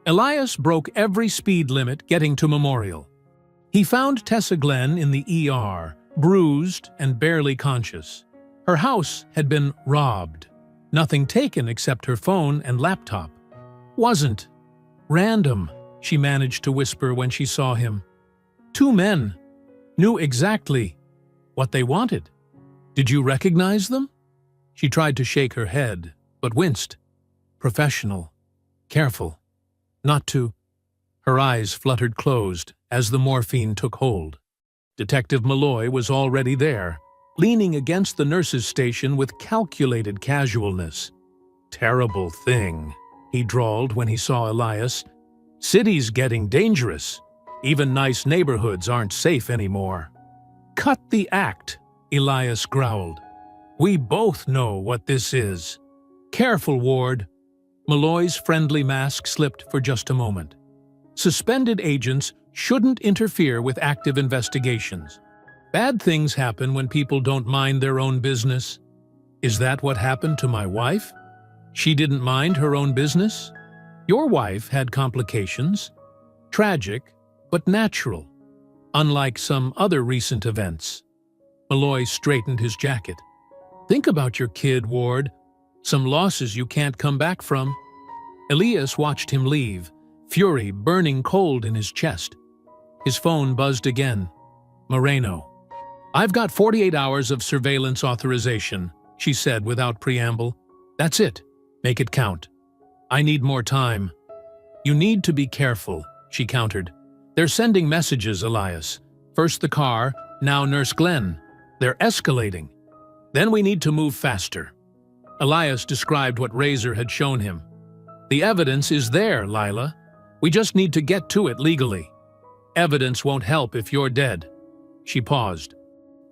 Speaker 1: Elias broke every speed limit getting to Memorial. He found Tessa Glenn in the ER, bruised and barely conscious. Her house had been robbed. Nothing taken except her phone and laptop. Wasn't. Random, she managed to whisper when she saw him. Two men. Knew exactly what they wanted. Did you recognize them? She tried to shake her head, but winced. Professional. Careful. Not to... Her eyes fluttered closed as the morphine took hold. Detective Malloy was already there, leaning against the nurse's station with calculated casualness. Terrible thing, he drawled when he saw Elias. City's getting dangerous. Even nice neighborhoods aren't safe anymore. Cut the act, Elias growled. We both know what this is. Careful, Ward. Malloy's friendly mask slipped for just a moment. Suspended agents shouldn't interfere with active investigations. Bad things happen when people don't mind their own business. Is that what happened to my wife? She didn't mind her own business? Your wife had complications. Tragic, but natural. Unlike some other recent events. Malloy straightened his jacket. Think about your kid, Ward. Some losses you can't come back from. Elias watched him leave, fury burning cold in his chest. His phone buzzed again. Moreno. I've got 48 hours of surveillance authorization, she said without preamble. That's it. Make it count. I need more time. You need to be careful, she countered. They're sending messages, Elias. First the car, now Nurse Glenn. They're escalating. Then we need to move faster. Elias described what Razor had shown him. The evidence is there, Lila. We just need to get to it legally. Evidence won't help if you're dead. She paused.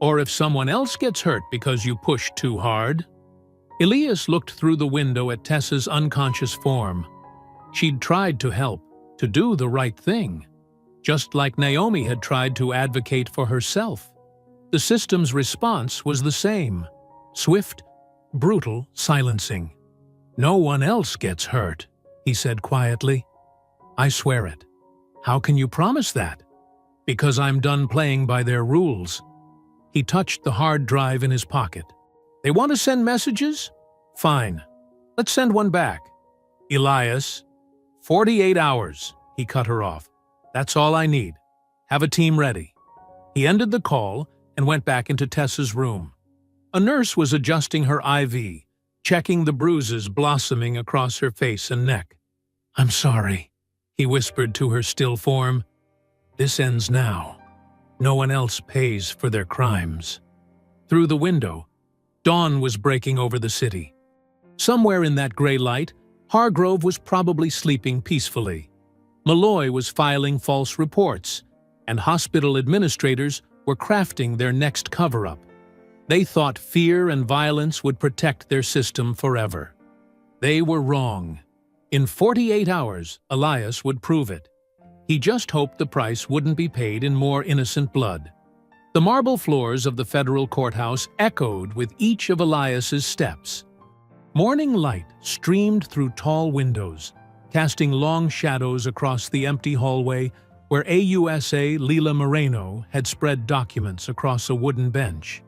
Speaker 1: Or if someone else gets hurt because you push too hard. Elias looked through the window at Tessa's unconscious form. She'd tried to help, to do the right thing. Just like Naomi had tried to advocate for herself. The system's response was the same. Swift, brutal silencing. No one else gets hurt, he said quietly. I swear it. How can you promise that? Because I'm done playing by their rules. He touched the hard drive in his pocket. They want to send messages? Fine. Let's send one back. Elias, 48 hours, he cut her off. That's all I need. Have a team ready. He ended the call and went back into Tessa's room. A nurse was adjusting her IV, checking the bruises blossoming across her face and neck. I'm sorry, he whispered to her still form. This ends now. No one else pays for their crimes. Through the window, dawn was breaking over the city. Somewhere in that gray light, Hargrove was probably sleeping peacefully. Malloy was filing false reports, and hospital administrators were crafting their next cover-up. They thought fear and violence would protect their system forever. They were wrong. In 48 hours, Elias would prove it. He just hoped the price wouldn't be paid in more innocent blood. The marble floors of the federal courthouse echoed with each of Elias's steps. Morning light streamed through tall windows, casting long shadows across the empty hallway where AUSA Leila Moreno had spread documents across a wooden bench.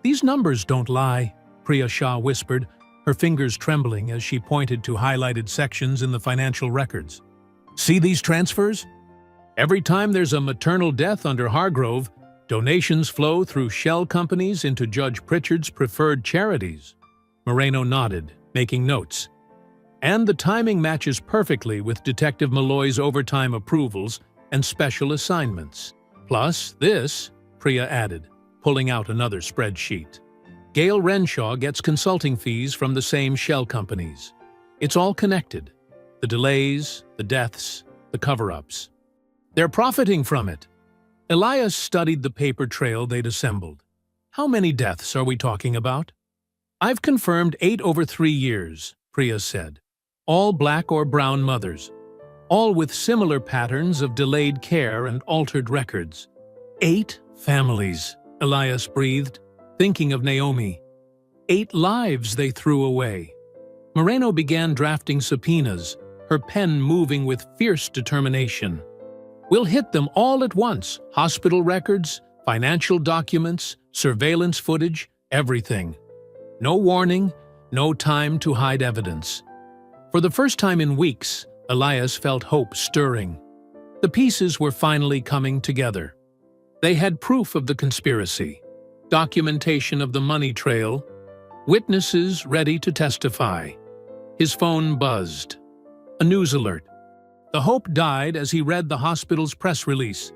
Speaker 1: "These numbers don't lie," Priya Shah whispered, her fingers trembling as she pointed to highlighted sections in the financial records. "See these transfers? Every time there's a maternal death under Hargrove, donations flow through shell companies into Judge Pritchard's preferred charities." Moreno nodded, making notes. "And the timing matches perfectly with Detective Malloy's overtime approvals and special assignments. Plus this," Priya added, pulling out another spreadsheet. "Gail Renshaw gets consulting fees from the same shell companies. It's all connected. The delays, the deaths, the cover-ups. They're profiting from it." Elias studied the paper trail they'd assembled. "How many deaths are we talking about?" "I've confirmed 8 over 3 years, Priya said. "All black or brown mothers. All with similar patterns of delayed care and altered records." 8 families, Elias breathed, thinking of Naomi. 8 lives they threw away. Moreno began drafting subpoenas, her pen moving with fierce determination. "We'll hit them all at once. Hospital records, financial documents, surveillance footage, everything. No warning, no time to hide evidence." For the first time in weeks, Elias felt hope stirring. The pieces were finally coming together. They had proof of the conspiracy, documentation of the money trail, witnesses ready to testify. His phone buzzed. A news alert. The hope died as he read the hospital's press release.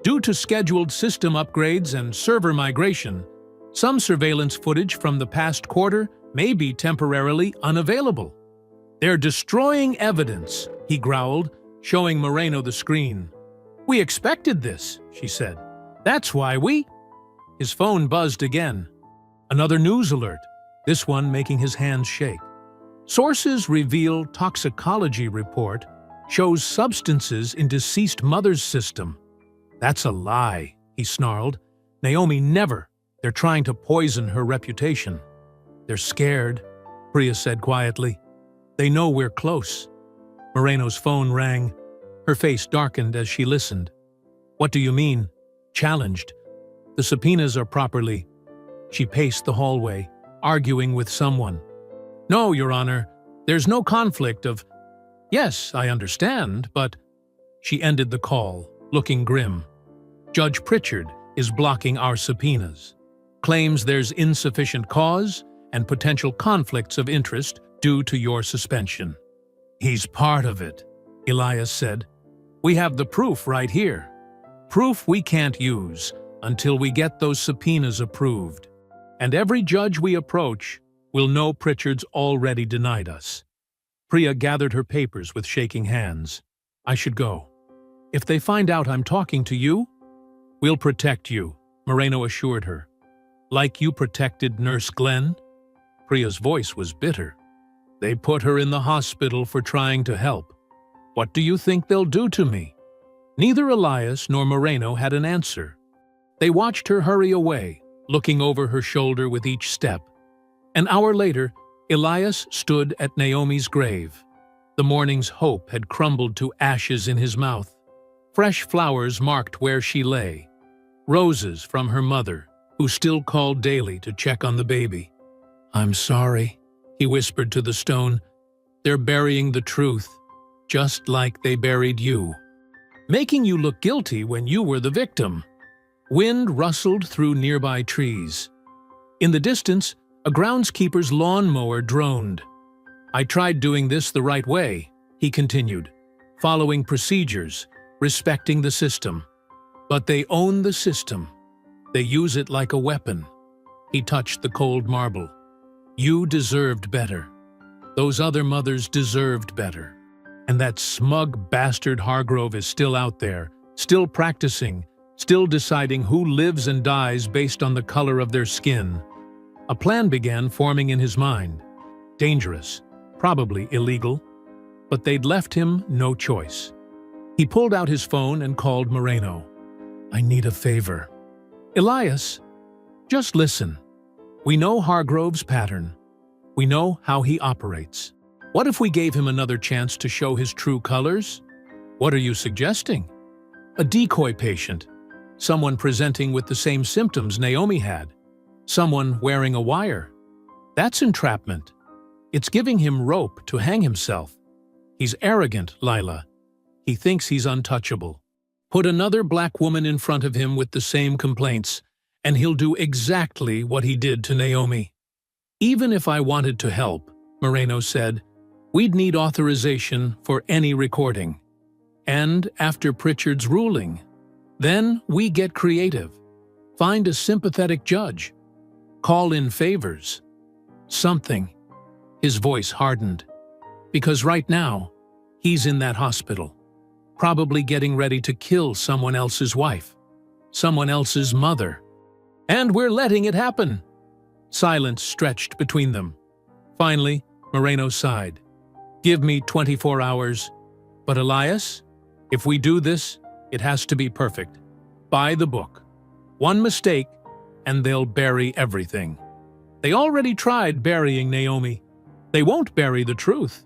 Speaker 1: Due to scheduled system upgrades and server migration, some surveillance footage from the past quarter may be temporarily unavailable. "They're destroying evidence," he growled, showing Moreno the screen. "We expected this," she said. "That's why we—" His phone buzzed again. Another news alert, this one making his hands shake. "Sources reveal toxicology report shows substances in deceased mother's system." "That's a lie," he snarled. "Naomi never. They're trying to poison her reputation." "They're scared," Priya said quietly. "They know we're close." Moreno's phone rang. Her face darkened as she listened. "What do you mean?" Challenged. "The subpoenas are properly—" She paced the hallway, arguing with someone. "No, Your Honor, there's no conflict of—" "Yes, I understand, but—" She ended the call, looking grim. "Judge Pritchard is blocking our subpoenas. Claims there's insufficient cause and potential conflicts of interest due to your suspension." "He's part of it," Elias said. "We have the proof right here. Proof we can't use until we get those subpoenas approved. And every judge we approach will know Pritchard's already denied us." Priya gathered her papers with shaking hands. "I should go. If they find out I'm talking to you—" "We'll protect you," Moreno assured her. "Like you protected Nurse Glenn?" Priya's voice was bitter. "They put her in the hospital for trying to help. What do you think they'll do to me?" Neither Elias nor Moreno had an answer. They watched her hurry away, looking over her shoulder with each step. An hour later, Elias stood at Naomi's grave. The morning's hope had crumbled to ashes in his mouth. Fresh flowers marked where she lay. Roses from her mother, who still called daily to check on the baby. "I'm sorry," he whispered to the stone. "They're burying the truth, just like they buried you. Making you look guilty when you were the victim." Wind rustled through nearby trees. In the distance, a groundskeeper's lawnmower droned. "I tried doing this the right way," he continued, "following procedures, respecting the system. But they own the system. They use it like a weapon." He touched the cold marble. "You deserved better. Those other mothers deserved better. And that smug bastard Hargrove is still out there, still practicing, still deciding who lives and dies based on the color of their skin. A plan began forming in his mind. Dangerous, probably illegal, but they'd left him no choice. He pulled out his phone and called Moreno. "I need a favor." "Elias, just listen. We know Hargrove's pattern. We know how he operates. What if we gave him another chance to show his true colors?" "What are you suggesting?" "A decoy patient. Someone presenting with the same symptoms Naomi had. Someone wearing a wire. That's entrapment. It's giving him rope to hang himself. He's arrogant, Lila. He thinks he's untouchable. Put another black woman in front of him with the same complaints, and he'll do exactly what he did to Naomi." "Even if I wanted to help," Moreno said, "we'd need authorization for any recording. And after Pritchard's ruling, then we get creative. Find a sympathetic judge. Call in favors. Something." His voice hardened. "Because right now, he's in that hospital, probably getting ready to kill someone else's wife, someone else's mother. And we're letting it happen." Silence stretched between them. Finally, Moreno sighed. "Give me 24 hours. But Elias, if we do this, it has to be perfect. By the book. One mistake, and they'll bury everything. They already tried burying Naomi. They won't bury the truth."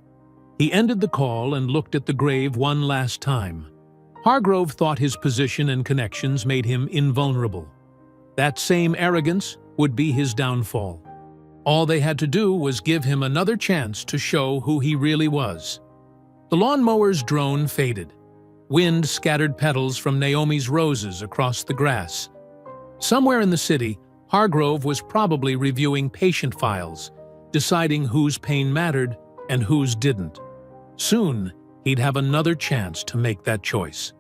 Speaker 1: He ended the call and looked at the grave one last time. Hargrove thought his position and connections made him invulnerable. That same arrogance would be his downfall. All they had to do was give him another chance to show who he really was. The lawnmower's drone faded. Wind scattered petals from Naomi's roses across the grass. Somewhere in the city, Hargrove was probably reviewing patient files, deciding whose pain mattered and whose didn't. Soon, he'd have another chance to make that choice.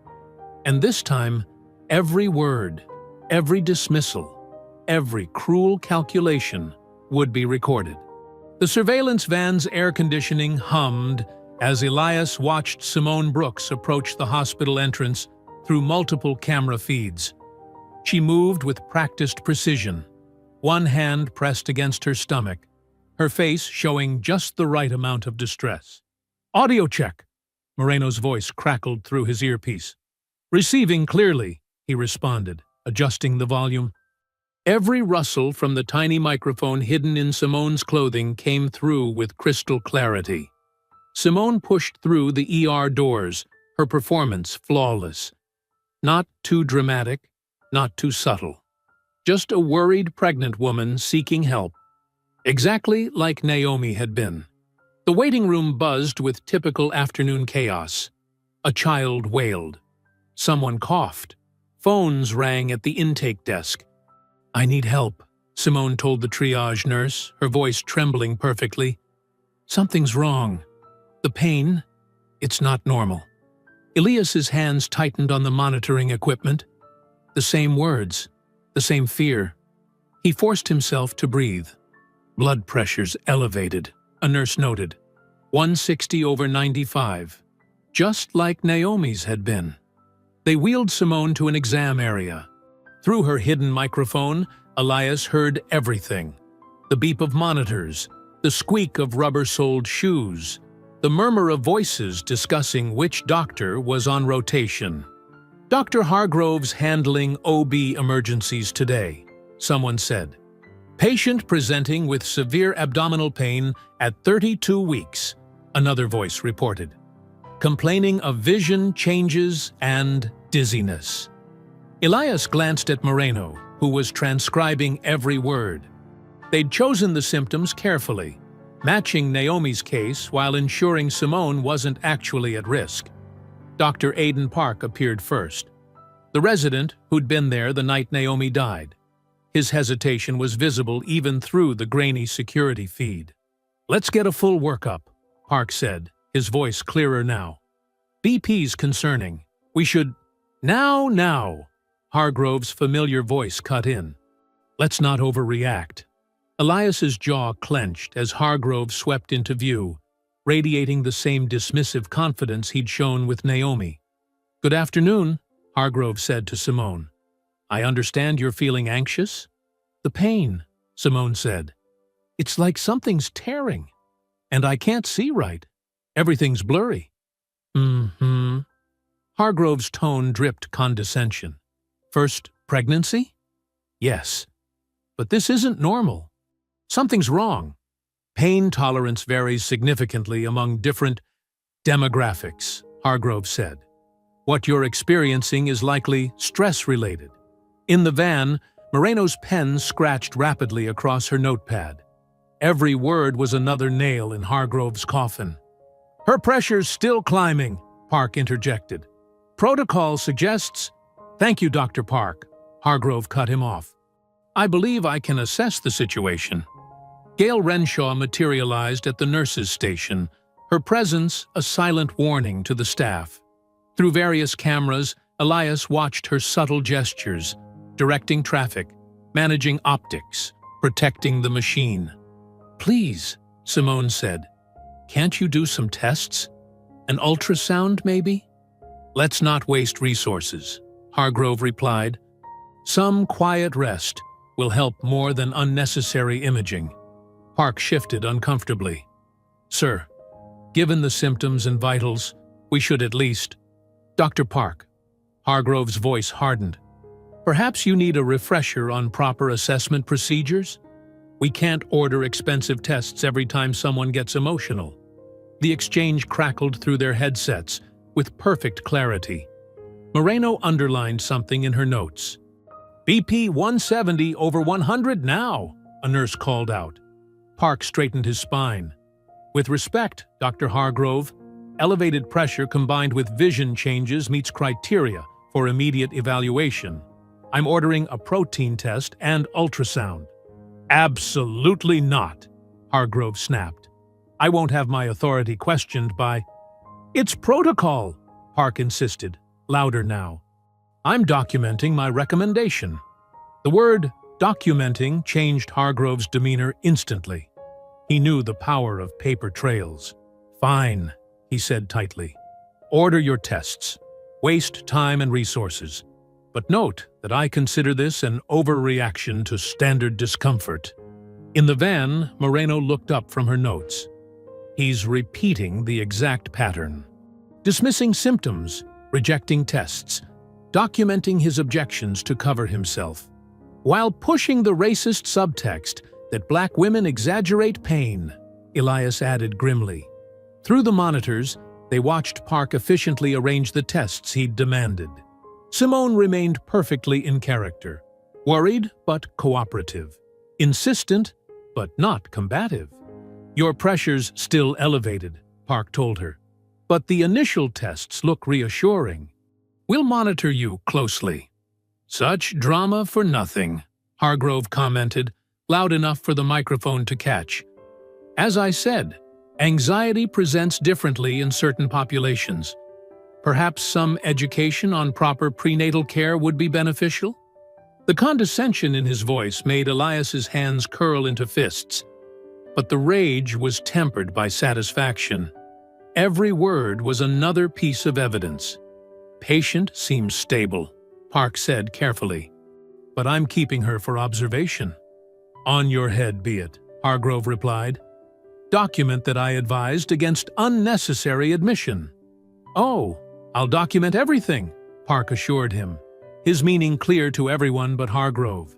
Speaker 1: And this time, every word, every dismissal, every cruel calculation would be recorded. The surveillance van's air conditioning hummed as Elias watched Simone Brooks approach the hospital entrance through multiple camera feeds. She moved with practiced precision, one hand pressed against her stomach, her face showing just the right amount of distress. "Audio check," Moreno's voice crackled through his earpiece. "Receiving clearly," he responded, adjusting the volume. Every rustle from the tiny microphone hidden in Simone's clothing came through with crystal clarity. Simone pushed through the ER doors, her performance flawless. Not too dramatic, not too subtle. Just a worried pregnant woman seeking help. Exactly like Naomi had been. The waiting room buzzed with typical afternoon chaos. A child wailed. Someone coughed. Phones rang at the intake desk. "I need help," Simone told the triage nurse, her voice trembling perfectly. "Something's wrong. The pain, it's not normal." Elias's hands tightened on the monitoring equipment. The same words, the same fear. He forced himself to breathe. "Blood pressure's elevated," a nurse noted. 160/95. Just like Naomi's had been. They wheeled Simone to an exam area. Through her hidden microphone, Elias heard everything. The beep of monitors, the squeak of rubber-soled shoes, the murmur of voices discussing which doctor was on rotation. "Dr. Hargrove's handling OB emergencies today," someone said. "Patient presenting with severe abdominal pain at 32 weeks, another voice reported. Complaining of vision changes and dizziness." Elias glanced at Moreno, who was transcribing every word. They'd chosen the symptoms carefully, matching Naomi's case while ensuring Simone wasn't actually at risk. Dr. Aiden Park appeared first, the resident who'd been there the night Naomi died. His hesitation was visible even through the grainy security feed. "Let's get a full workup," Park said, his voice clearer now. "BP's concerning. We should—" Now, Hargrove's familiar voice cut in. "Let's not overreact. Elias's jaw clenched as Hargrove swept into view, radiating the same dismissive confidence he'd shown with Naomi. "Good afternoon," Hargrove said to Simone. "I understand you're feeling anxious?" "The pain," Simone said. "It's like something's tearing. And I can't see right. Everything's blurry." "Mm-hmm." Hargrove's tone dripped condescension. "First pregnancy?" "Yes. But this isn't normal. Something's wrong. Pain tolerance varies significantly among different demographics," Hargrove said. "What you're experiencing is likely stress-related." In the van, Moreno's pen scratched rapidly across her notepad. Every word was another nail in Hargrove's coffin. "Her pressure's still climbing," Park interjected. "Protocol suggests—" "Thank you, Dr. Park," Hargrove cut him off. "I believe I can assess the situation." Gail Renshaw materialized at the nurses' station, her presence a silent warning to the staff. Through various cameras, Elias watched her subtle gestures, directing traffic, managing optics, protecting the machine. "Please," Simone said, "can't you do some tests? An ultrasound, maybe?" "Let's not waste resources," Hargrove replied. "Some quiet rest will help more than unnecessary imaging." Park shifted uncomfortably. "Sir, given the symptoms and vitals, we should at least—" "Dr. Park," Hargrove's voice hardened, "perhaps you need a refresher on proper assessment procedures? We can't order expensive tests every time someone gets emotional." The exchange crackled through their headsets with perfect clarity. Moreno underlined something in her notes. "BP 170 over 100 now," a nurse called out. Park straightened his spine. "With respect, Dr. Hargrove, elevated pressure combined with vision changes meets criteria for immediate evaluation. I'm ordering a protein test and ultrasound." "Absolutely not," Hargrove snapped. "I won't have my authority questioned by—" "It's protocol," Park insisted, louder now. "I'm documenting my recommendation." The word documenting changed Hargrove's demeanor instantly. He knew the power of paper trails. "Fine," he said tightly. "Order your tests. Waste time and resources. But note that I consider this an overreaction to standard discomfort." In the van, Moreno looked up from her notes. He's repeating the exact pattern. Dismissing symptoms, rejecting tests, documenting his objections to cover himself, while pushing the racist subtext that black women exaggerate pain, Elias added grimly. Through the monitors, they watched Park efficiently arrange the tests he'd demanded. Simone remained perfectly in character, worried but cooperative, insistent but not combative. "Your pressure's still elevated," Park told her, "but the initial tests look reassuring. We'll monitor you closely." "Such drama for nothing," Hargrove commented, loud enough for the microphone to catch. "As I said, anxiety presents differently in certain populations. Perhaps some education on proper prenatal care would be beneficial?" The condescension in his voice made Elias's hands curl into fists, but the rage was tempered by satisfaction. Every word was another piece of evidence. "Patient seems stable," Park said carefully, "but I'm keeping her for observation." "On your head be it," Hargrove replied. "Document that I advised against unnecessary admission." "Oh, I'll document everything," Park assured him, his meaning clear to everyone but Hargrove.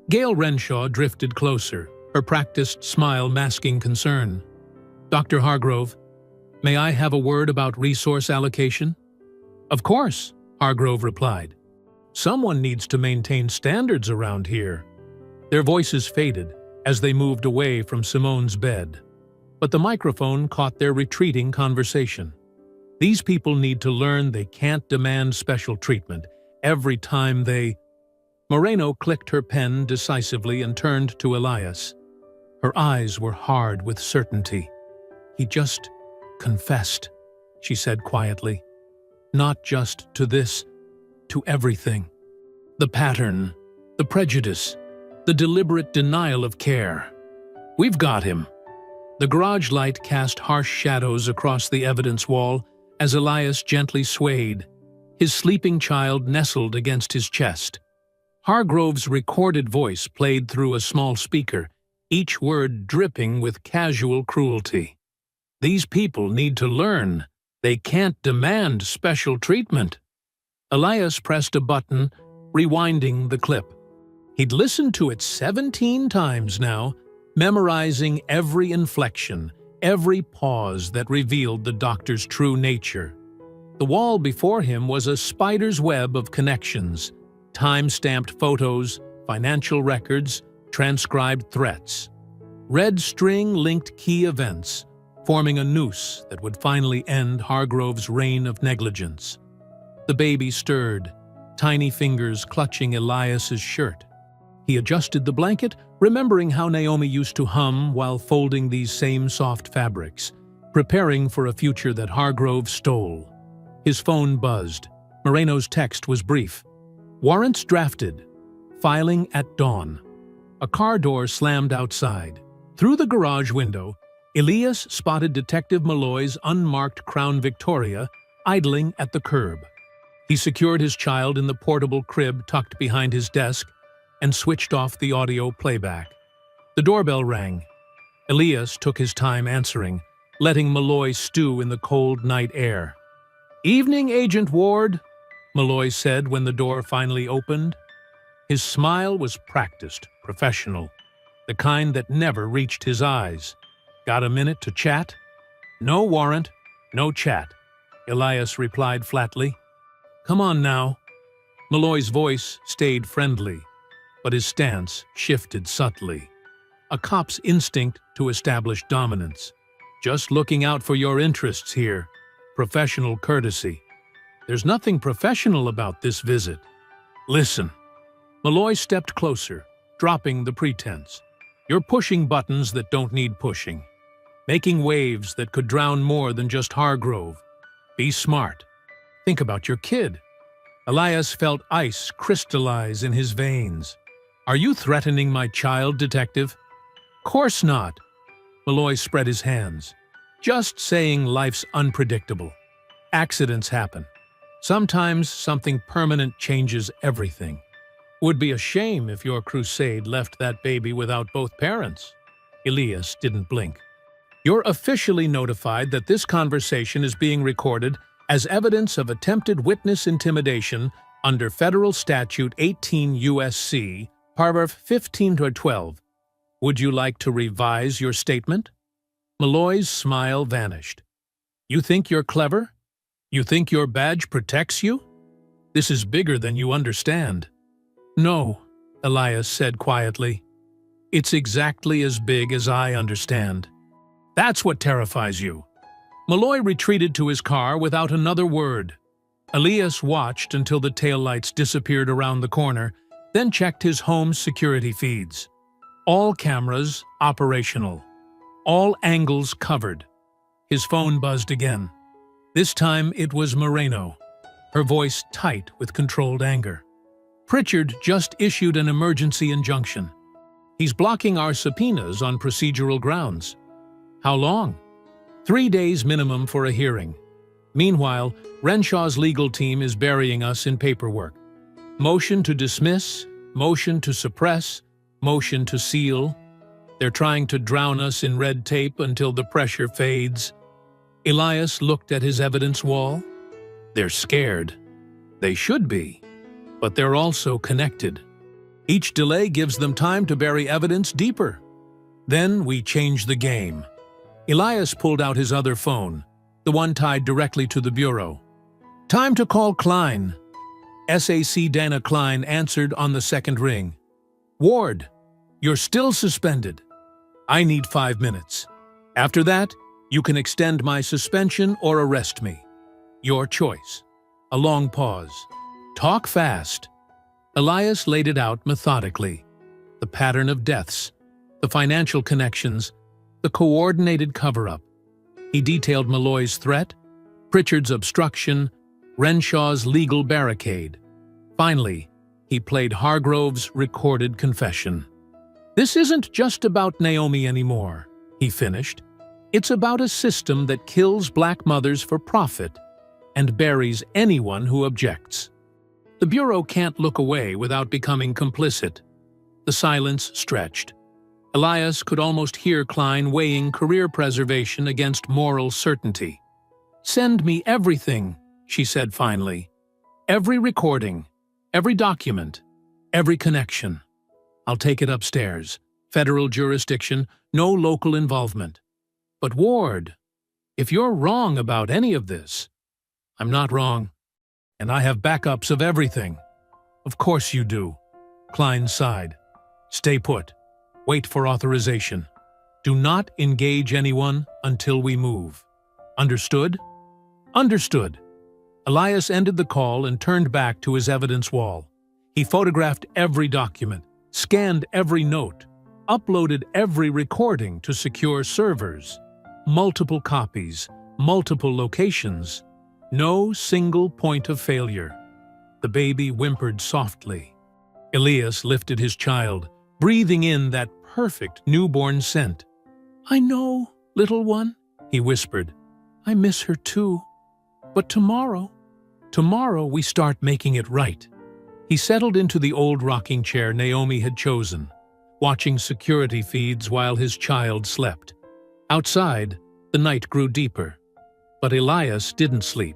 Speaker 1: Gail Renshaw drifted closer, her practiced smile masking concern. "Dr. Hargrove, may I have a word about resource allocation?" "Of course," Hargrove replied. "Someone needs to maintain standards around here." Their voices faded as they moved away from Simone's bed, but the microphone caught their retreating conversation. These people need to learn they can't demand special treatment every time they— Moreno clicked her pen decisively and turned to Elias. Her eyes were hard with certainty. "He just confessed," she said quietly. "Not just to this, to everything. The pattern, the prejudice, the deliberate denial of care. We've got him." The garage light cast harsh shadows across the evidence wall as Elias gently swayed, his sleeping child nestled against his chest. Hargrove's recorded voice played through a small speaker, each word dripping with casual cruelty. "These people need to learn. They can't demand special treatment." Elias pressed a button, rewinding the clip. He'd listened to it 17 times now, memorizing every inflection, every pause that revealed the doctor's true nature. The wall before him was a spider's web of connections, time-stamped photos, financial records, transcribed threats. Red string linked key events, forming a noose that would finally end Hargrove's reign of negligence. The baby stirred, tiny fingers clutching Elias's shirt. He adjusted the blanket, remembering how Naomi used to hum while folding these same soft fabrics, preparing for a future that Hargrove stole. His phone buzzed. Moreno's text was brief. "Warrants drafted. Filing at dawn." A car door slammed outside. Through the garage window, Elias spotted Detective Malloy's unmarked Crown Victoria idling at the curb. He secured his child in the portable crib tucked behind his desk and switched off the audio playback. The doorbell rang. Elias took his time answering, letting Malloy stew in the cold night air. "Evening, Agent Ward," Malloy said when the door finally opened. His smile was practiced, professional, the kind that never reached his eyes. "Got a minute to chat?" "No warrant, no chat," Elias replied flatly. "Come on now." Malloy's voice stayed friendly, but his stance shifted subtly. A cop's instinct to establish dominance. "Just looking out for your interests here. Professional courtesy." "There's nothing professional about this visit." "Listen." Malloy stepped closer, dropping the pretense. "You're pushing buttons that don't need pushing. Making waves that could drown more than just Hargrove. Be smart. Think about your kid." Elias felt ice crystallize in his veins. "Are you threatening my child, Detective?" "Course not." Malloy spread his hands. "Just saying life's unpredictable. Accidents happen. Sometimes something permanent changes everything. Would be a shame if your crusade left that baby without both parents." Elias didn't blink. "You're officially notified that this conversation is being recorded as evidence of attempted witness intimidation under Federal Statute 18 U.S.C., paragraph 15-12. Would you like to revise your statement?" Malloy's smile vanished. "You think you're clever? You think your badge protects you? This is bigger than you understand." "No," Elias said quietly. "It's exactly as big as I understand." "That's what terrifies you." Malloy retreated to his car without another word. Elias watched until the taillights disappeared around the corner, then checked his home's security feeds. All cameras operational. All angles covered. His phone buzzed again. This time it was Moreno, her voice tight with controlled anger. "Pritchard just issued an emergency injunction. He's blocking our subpoenas on procedural grounds." "How long?" 3 days minimum for a hearing. Meanwhile, Renshaw's legal team is burying us in paperwork. Motion to dismiss, motion to suppress, motion to seal. They're trying to drown us in red tape until the pressure fades. Elias looked at his evidence wall. They're scared. They should be. But they're also connected. Each delay gives them time to bury evidence deeper. Then we change the game. Elias pulled out his other phone, the one tied directly to the bureau. "Time to call Klein." SAC Dana Klein answered on the second ring. "Ward, you're still suspended. I need 5 minutes. After that, you can extend my suspension or arrest me. Your choice." A long pause. "Talk fast." Elias laid it out methodically. The pattern of deaths, the financial connections, the coordinated cover-up. He detailed Malloy's threat, Pritchard's obstruction, Renshaw's legal barricade. Finally, he played Hargrove's recorded confession. This isn't just about Naomi anymore, he finished. It's about a system that kills black mothers for profit and buries anyone who objects. The Bureau can't look away without becoming complicit. The silence stretched. Elias could almost hear Klein weighing career preservation against moral certainty. "Send me everything," she said finally. "Every recording, every document, every connection. I'll take it upstairs. Federal jurisdiction, no local involvement. But Ward, if you're wrong about any of this..." "I'm not wrong, and I have backups of everything." "Of course you do," Klein sighed. "Stay put. Wait for authorization. Do not engage anyone until we move. Understood?" "Understood." Elias ended the call and turned back to his evidence wall. He photographed every document, scanned every note, uploaded every recording to secure servers. Multiple copies, multiple locations. No single point of failure. The baby whimpered softly. Elias lifted his child, breathing in that perfect newborn scent. "I know, little one," he whispered. "I miss her too. But tomorrow we start making it right." He settled into the old rocking chair Naomi had chosen, watching security feeds while his child slept. Outside, the night grew deeper. But Elias didn't sleep.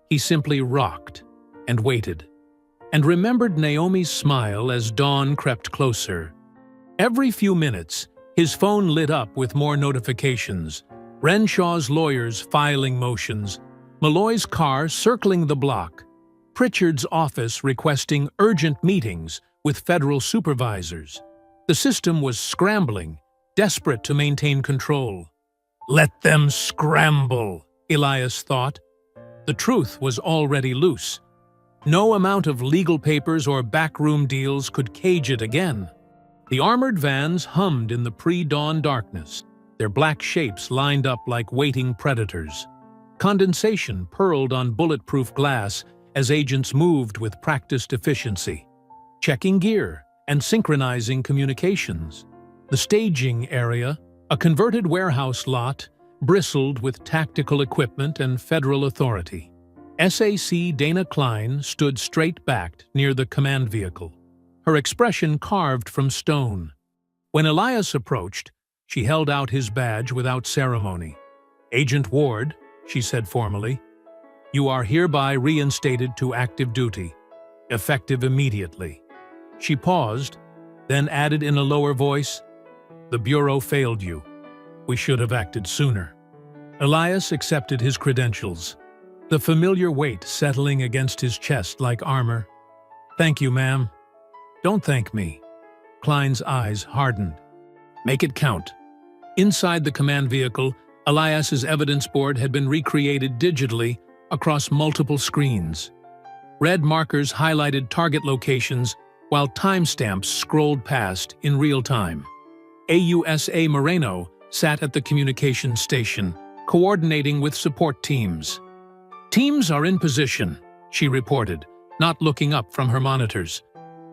Speaker 1: He simply rocked and waited, and remembered Naomi's smile as dawn crept closer. Every few minutes, his phone lit up with more notifications. Renshaw's lawyers filing motions, Malloy's car circling the block, Pritchard's office requesting urgent meetings with federal supervisors. The system was scrambling, desperate to maintain control. "Let them scramble," Elias thought. The truth was already loose. No amount of legal papers or backroom deals could cage it again. The armored vans hummed in the pre-dawn darkness, their black shapes lined up like waiting predators. Condensation purled on bulletproof glass as agents moved with practiced efficiency, checking gear and synchronizing communications. The staging area, a converted warehouse lot, bristled with tactical equipment and federal authority. SAC Dana Klein stood straight-backed near the command vehicle, her expression carved from stone. When Elias approached, she held out his badge without ceremony. "Agent Ward," she said formally, "you are hereby reinstated to active duty, effective immediately." She paused, then added in a lower voice, "The Bureau failed you. We should have acted sooner." Elias accepted his credentials, the familiar weight settling against his chest like armor. "Thank you, ma'am." "Don't thank me." Klein's eyes hardened. "Make it count." Inside the command vehicle, Elias's evidence board had been recreated digitally across multiple screens. Red markers highlighted target locations while timestamps scrolled past in real time. AUSA Moreno sat at the communications station, coordinating with support teams. "Teams are in position," she reported, not looking up from her monitors.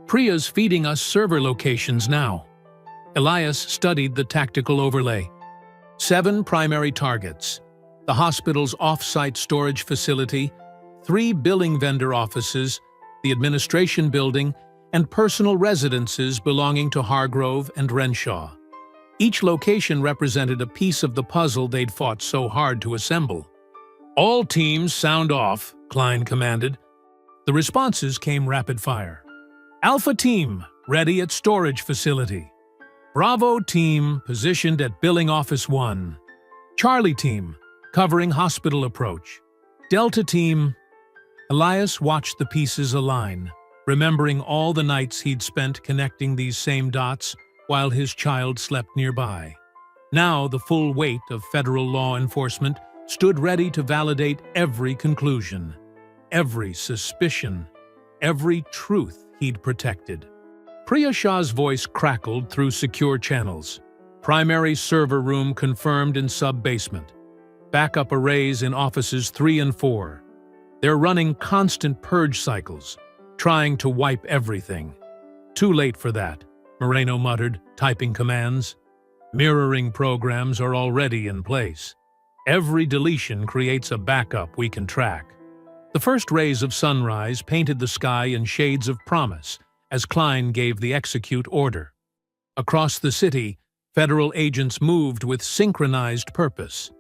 Speaker 1: "Priya's feeding us server locations now." Elias studied the tactical overlay. 7 primary targets: the hospital's off-site storage facility, 3 billing vendor offices, the administration building, and personal residences belonging to Hargrove and Renshaw. Each location represented a piece of the puzzle they'd fought so hard to assemble. "All teams sound off," Klein commanded. The responses came rapid-fire. "Alpha Team, ready at storage facility. Bravo Team, positioned at Billing Office 1. Charlie Team, covering hospital approach. Delta Team..." Elias watched the pieces align, remembering all the nights he'd spent connecting these same dots while his child slept nearby. Now the full weight of federal law enforcement stood ready to validate every conclusion, every suspicion, every truth he'd protected. Priya Shah's voice crackled through secure channels. Primary server room confirmed in sub-basement. Backup arrays in offices 3 and 4. They're running constant purge cycles, trying to wipe everything. Too late for that, Moreno muttered, typing commands. Mirroring programs are already in place. Every deletion creates a backup we can track. The first rays of sunrise painted the sky in shades of promise as Klein gave the execute order. Across the city, federal agents moved with synchronized purpose.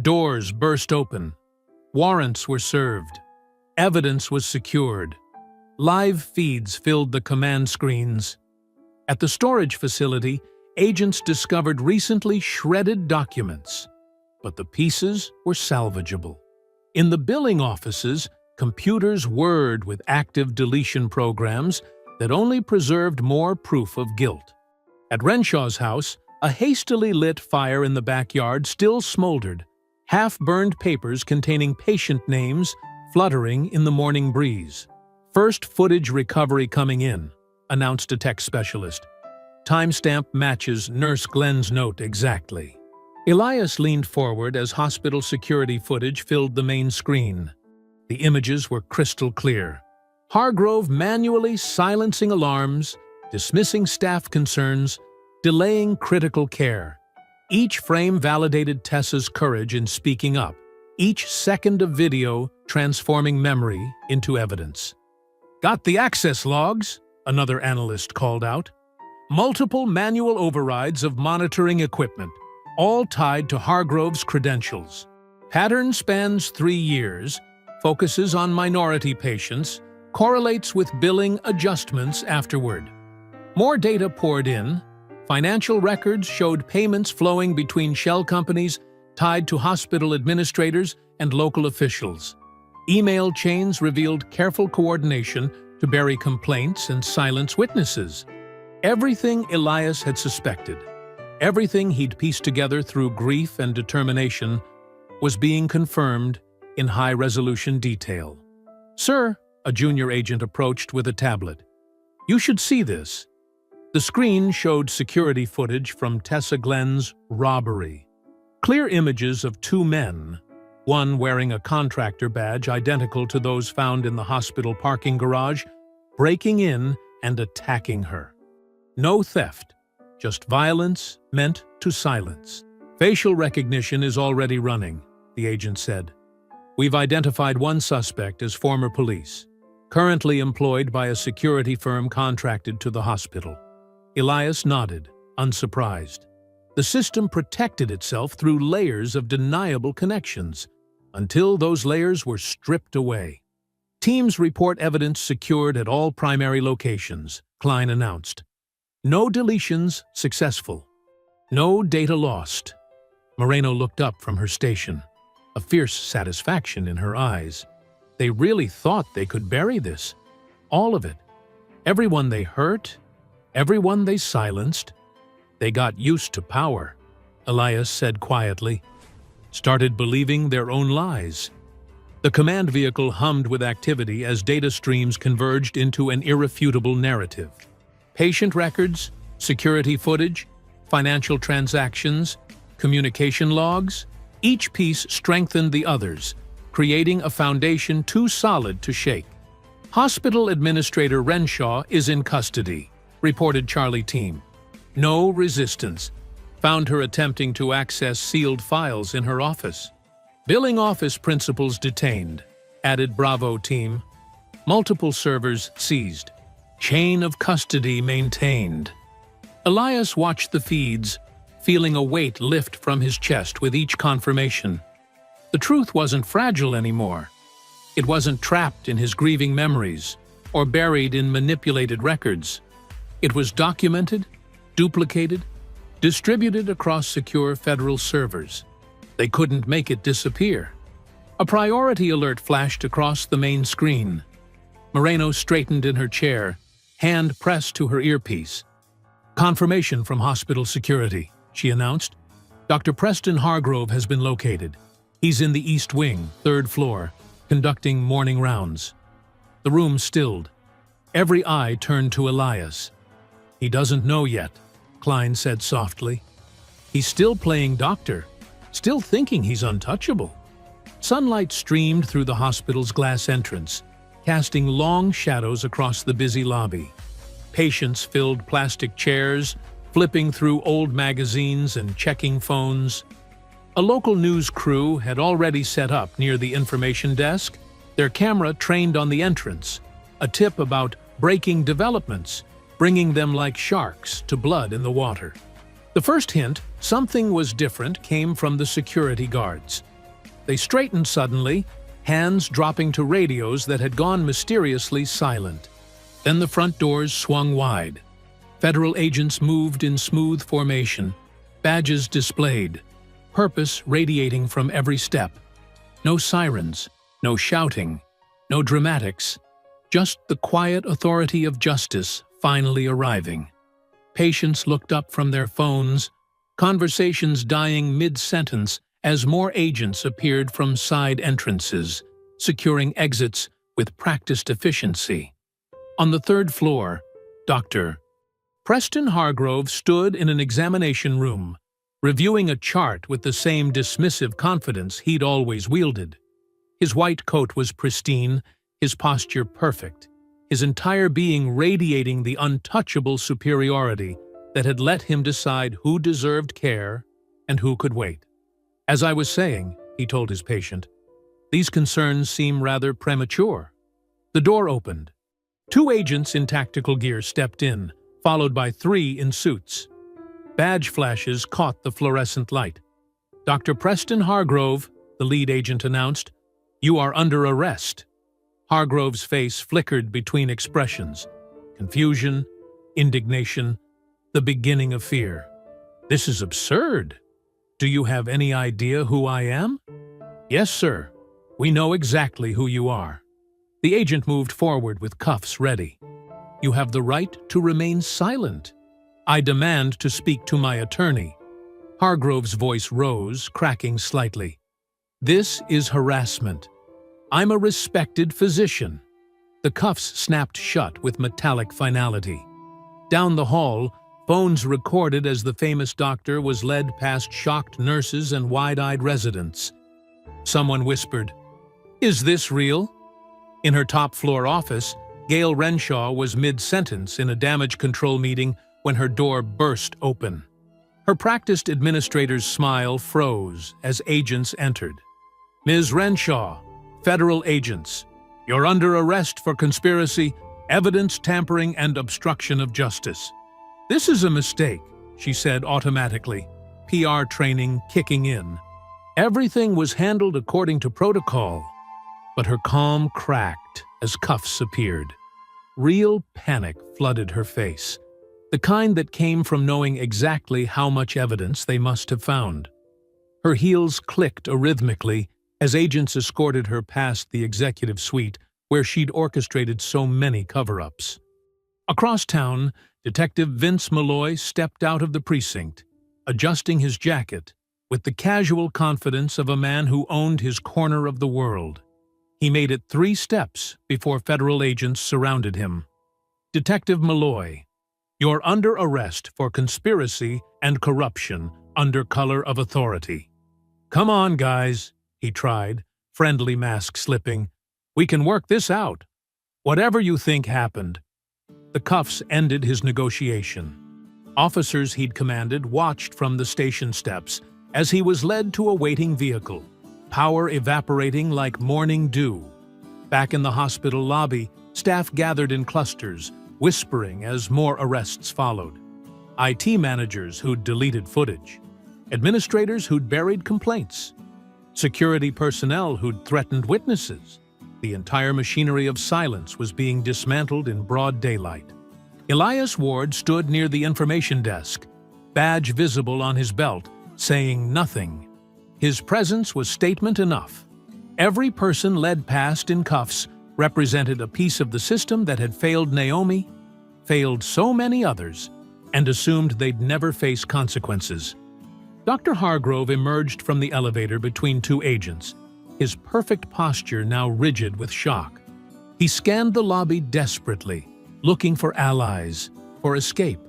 Speaker 1: Doors burst open. Warrants were served. Evidence was secured. Live feeds filled the command screens. At the storage facility, agents discovered recently shredded documents, but the pieces were salvageable. In the billing offices, computers whirred with active deletion programs that only preserved more proof of guilt. At Renshaw's house, a hastily lit fire in the backyard still smoldered, half-burned papers containing patient names fluttering in the morning breeze. First footage recovery coming in, announced a tech specialist. Timestamp matches Nurse Glenn's note exactly. Elias leaned forward as hospital security footage filled the main screen. The images were crystal clear. Hargrove manually silencing alarms, dismissing staff concerns, delaying critical care. Each frame validated Tessa's courage in speaking up, each second of video transforming memory into evidence. Got the access logs? Another analyst called out. Multiple manual overrides of monitoring equipment, all tied to Hargrove's credentials. Pattern spans 3 years, focuses on minority patients, correlates with billing adjustments afterward. More data poured in. Financial records showed payments flowing between shell companies tied to hospital administrators and local officials. Email chains revealed careful coordination to bury complaints and silence witnesses. Everything Elias had suspected, everything he'd pieced together through grief and determination, was being confirmed in high-resolution detail. "Sir," a junior agent approached with a tablet. "You should see this." The screen showed security footage from Tessa Glenn's robbery. Clear images of 2 men, one wearing a contractor badge identical to those found in the hospital parking garage, breaking in and attacking her. No theft, just violence meant to silence. "Facial recognition is already running," the agent said. "We've identified one suspect as former police, currently employed by a security firm contracted to the hospital." Elias nodded, unsurprised. The system protected itself through layers of deniable connections, until those layers were stripped away. "Teams report evidence secured at all primary locations," Klein announced. "No deletions successful. No data lost." Moreno looked up from her station, a fierce satisfaction in her eyes. They really thought they could bury this. All of it. Everyone they hurt, everyone they silenced. They got used to power, Elias said quietly. Started believing their own lies. The command vehicle hummed with activity as data streams converged into an irrefutable narrative. Patient records, security footage, financial transactions, communication logs, each piece strengthened the others, creating a foundation too solid to shake. "Hospital Administrator Renshaw is in custody," reported Charlie Team. "No resistance. Found her attempting to access sealed files in her office." "Billing office principals detained," added Bravo Team. "Multiple servers seized. Chain of custody maintained." Elias watched the feeds, feeling a weight lift from his chest with each confirmation. The truth wasn't fragile anymore. It wasn't trapped in his grieving memories or buried in manipulated records. It was documented, duplicated, distributed across secure federal servers. They couldn't make it disappear. A priority alert flashed across the main screen. Moreno straightened in her chair, hand pressed to her earpiece. "Confirmation from hospital security," she announced. "Dr. Preston Hargrove has been located. He's in the East Wing, 3rd floor, conducting morning rounds." The room stilled. Every eye turned to Elias. "He doesn't know yet," Klein said softly. "He's still playing doctor, still thinking he's untouchable." Sunlight streamed through the hospital's glass entrance, casting long shadows across the busy lobby. Patients filled plastic chairs, flipping through old magazines and checking phones. A local news crew had already set up near the information desk, their camera trained on the entrance, a tip about breaking developments, bringing them like sharks to blood in the water. The first hint something was different came from the security guards. They straightened suddenly, hands dropping to radios that had gone mysteriously silent. Then the front doors swung wide. Federal agents moved in smooth formation, badges displayed, purpose radiating from every step. No sirens, no shouting, no dramatics, just the quiet authority of justice finally arriving. Patients looked up from their phones, conversations dying mid-sentence as more agents appeared from side entrances, securing exits with practiced efficiency. On the third floor, Dr. Preston Hargrove stood in an examination room, reviewing a chart with the same dismissive confidence he'd always wielded. His white coat was pristine, his posture perfect, his entire being radiating the untouchable superiority that had let him decide who deserved care and who could wait. "As I was saying," he told his patient, "these concerns seem rather premature." The door opened. 2 agents in tactical gear stepped in, followed by 3 in suits. Badge flashes caught the fluorescent light. "Dr. Preston Hargrove," the lead agent announced, "you are under arrest." Hargrove's face flickered between expressions: confusion, indignation, the beginning of fear. "This is absurd. Do you have any idea who I am?" "Yes, sir. We know exactly who you are." The agent moved forward with cuffs ready. "You have the right to remain silent. I demand to speak to my attorney." Hargrove's voice rose, cracking slightly. "This is harassment. I'm a respected physician." The cuffs snapped shut with metallic finality. Down the hall, phones recorded as the famous doctor was led past shocked nurses and wide-eyed residents. Someone whispered, "Is this real?" In her top-floor office, Gail Renshaw was mid-sentence in a damage control meeting when her door burst open. Her practiced administrator's smile froze as agents entered. "Ms. Renshaw, federal agents, you're under arrest for conspiracy, evidence tampering, and obstruction of justice." "This is a mistake," she said automatically, PR training kicking in. Everything was handled according to protocol, but her calm cracked as cuffs appeared. Real panic flooded her face, the kind that came from knowing exactly how much evidence they must have found. Her heels clicked arrhythmically as agents escorted her past the executive suite where she'd orchestrated so many cover-ups. Across town, Detective Vince Malloy stepped out of the precinct, adjusting his jacket with the casual confidence of a man who owned his corner of the world. He made it 3 steps before federal agents surrounded him. "Detective Malloy, you're under arrest for conspiracy and corruption under color of authority." "Come on, guys," he tried, friendly mask slipping. "We can work this out. Whatever you think happened." The cuffs ended his negotiation. Officers he'd commanded watched from the station steps as he was led to a waiting vehicle, power evaporating like morning dew. Back in the hospital lobby, staff gathered in clusters, whispering as more arrests followed. IT managers who'd deleted footage, administrators who'd buried complaints, security personnel who'd threatened witnesses. The entire machinery of silence was being dismantled in broad daylight. Elias Ward stood near the information desk, badge visible on his belt, saying nothing. His presence was statement enough. Every person led past in cuffs represented a piece of the system that had failed Naomi, failed so many others, and assumed they'd never face consequences. Dr. Hargrove emerged from the elevator between 2 agents, his perfect posture now rigid with shock. He scanned the lobby desperately, looking for allies, for escape,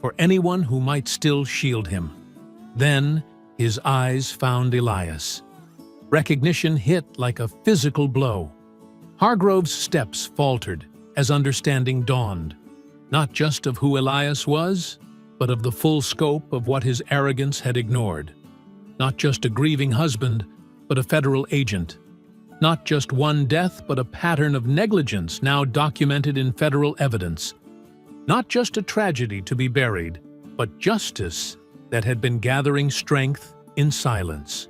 Speaker 1: for anyone who might still shield him. Then, his eyes found Elias. Recognition hit like a physical blow. Hargrove's steps faltered as understanding dawned. not just of who Elias was, but of the full scope of what his arrogance had ignored. Not just a grieving husband, but a federal agent. Not just one death, but a pattern of negligence now documented in federal evidence. Not just a tragedy to be buried, but justice that had been gathering strength in silence.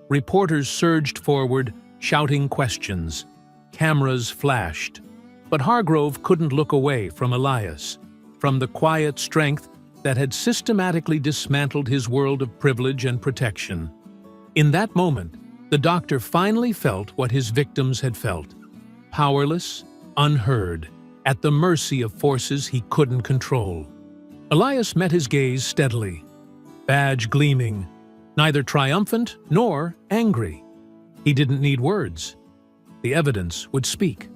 Speaker 1: Reporters surged forward, shouting questions. Cameras flashed. But Hargrove couldn't look away from Elias, from the quiet strength that had systematically dismantled his world of privilege and protection. In that moment, the doctor finally felt what his victims had felt. Powerless, unheard, at the mercy of forces he couldn't control. Elias met his gaze steadily, badge gleaming, neither triumphant nor angry. He didn't need words. The evidence would speak.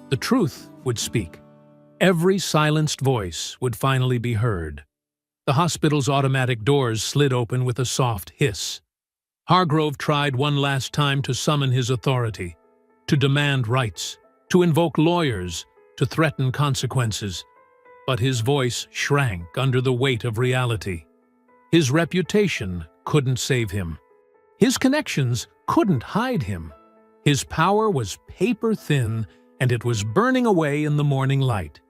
Speaker 1: The truth would speak. Every silenced voice would finally be heard. The hospital's automatic doors slid open with a soft hiss. Hargrove tried one last time to summon his authority, to demand rights, to invoke lawyers, to threaten consequences. But his voice shrank under the weight of reality. His reputation couldn't save him. His connections couldn't hide him. His power was paper-thin, and it was burning away in the morning light.